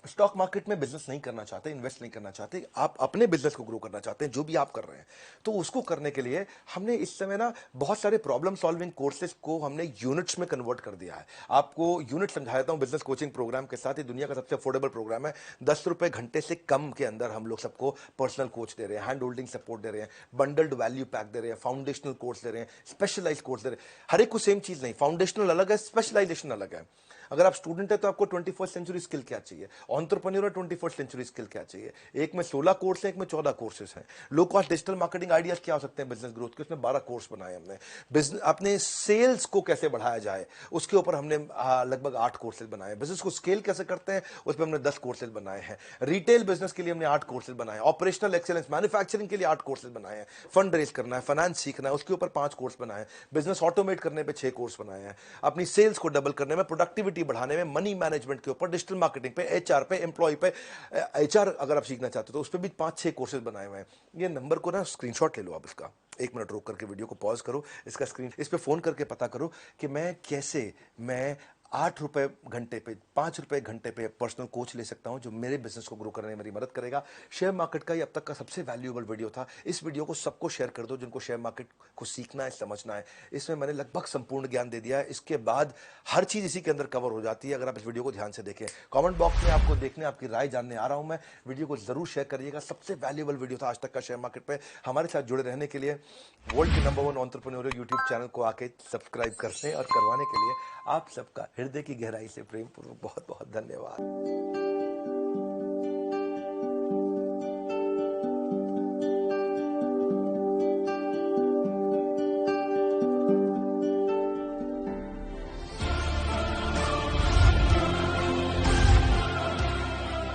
Speaker 1: स्टॉक मार्केट में बिजनेस नहीं करना चाहते, इन्वेस्ट नहीं करना चाहते, आप अपने बिजनेस को ग्रो करना चाहते हैं, जो भी आप कर रहे हैं, तो उसको करने के लिए हमने इस समय ना बहुत सारे प्रॉब्लम सॉल्विंग कोर्सेज को हमने यूनिट्स में कन्वर्ट कर दिया है। आपको यूनिट समझाता हूं बिजनेस कोचिंग प्रोग्राम के साथ। ही दुनिया का सबसे अफोर्डेबल प्रोग्राम है। 10 रुपए घंटे से कम के अंदर हम लोग सबको पर्सनल कोच दे रहे हैं, हैंड होल्डिंग सपोर्ट दे रहे हैं, बंडल्ड वैल्यू पैक दे रहे हैं, फाउंडेशनल कोर्स दे रहे हैं, स्पेशलाइज कोर्स दे रहे हैं। हर एक को सेम चीज नहीं, फाउंडेशनल अलग है, स्पेशलाइजेशन अलग है। अगर आप स्टूडेंट है तो आपको 21st सेंचुरी स्किल क्या चाहिए, एंटरप्रेन्योर 21st सेंचुरी स्किल क्या चाहिए। एक में 16 कोर्स है, एक में 14 कोर्सेज हैं। Low cost digital marketing ideas क्या हो सकते हैं बिजनेस ग्रोथ के, उसमें 12 कोर्स बनाए हमने। बिजनेस अपने सेल्स को कैसे बढ़ाया जाए उसके ऊपर हमने लगभग 8 कोर्सेज बनाए। बिजनेस को स्केल कैसे करते हैं उसमें हमने 10 कोर्सेज बनाए हैं। रिटेल बिजनेस के लिए हमने 8 कोर्सेज बनाए। ऑपरेशनल एक्सेलेंस मैन्युफैक्चरिंग के लिए 8 कोर्सेज बनाए हैं। फंड रेज करना है, फाइनेंस सीखना है, उसके ऊपर 5 कोर्स बनाए। बिजनेस ऑटोमेट करने पे 6 कोर्स बनाए हैं। अपनी सेल्स को डबल करने में, प्रोडक्टिविटी बढ़ाने में, मनी मैनेजमेंट के ऊपर, डिजिटल मार्केटिंग पे, एचआर पे, एम्प्लॉय पे, एचआर अगर आप सीखना चाहते हो तो उस पर भी 5-6 कोर्सेज बनाए हुए हैं। ये नंबर को ना स्क्रीनशॉट ले लो आप इसका, 1 मिनट रोक करके वीडियो को पॉज करो, इसका स्क्रीन, इस पे फोन करके पता करो कि मैं 8 रुपए घंटे पे, 5 रुपए घंटे पे पर्सनल कोच ले सकता हूं जो मेरे बिजनेस को ग्रो करने में मेरी मदद करेगा। शेयर मार्केट का ये अब तक का सबसे वैल्यूएबल वीडियो था। इस वीडियो को सबको शेयर कर दो जिनको शेयर मार्केट को सीखना है, समझना है। इसमें मैंने लगभग संपूर्ण ज्ञान दे दिया है। इसके बाद हर चीज इसी के अंदर कवर हो जाती है अगर आप इस वीडियो को ध्यान से देखें। कमेंट बॉक्स में आपको देखने, आपकी राय जानने आ रहा हूं मैं। वीडियो को जरूर शेयर करिएगा। सबसे वैल्यूएबल वीडियो था आज तक का शेयर मार्केट पे। हमारे साथ जुड़े रहने के लिए वर्ल्ड के नंबर 1 एंटरप्रेन्योर यूट्यूब चैनल को आके सब्सक्राइब करने और करवाने के लिए आप सबका हृदय की गहराई से प्रेम पूर्वक बहुत बहुत धन्यवाद।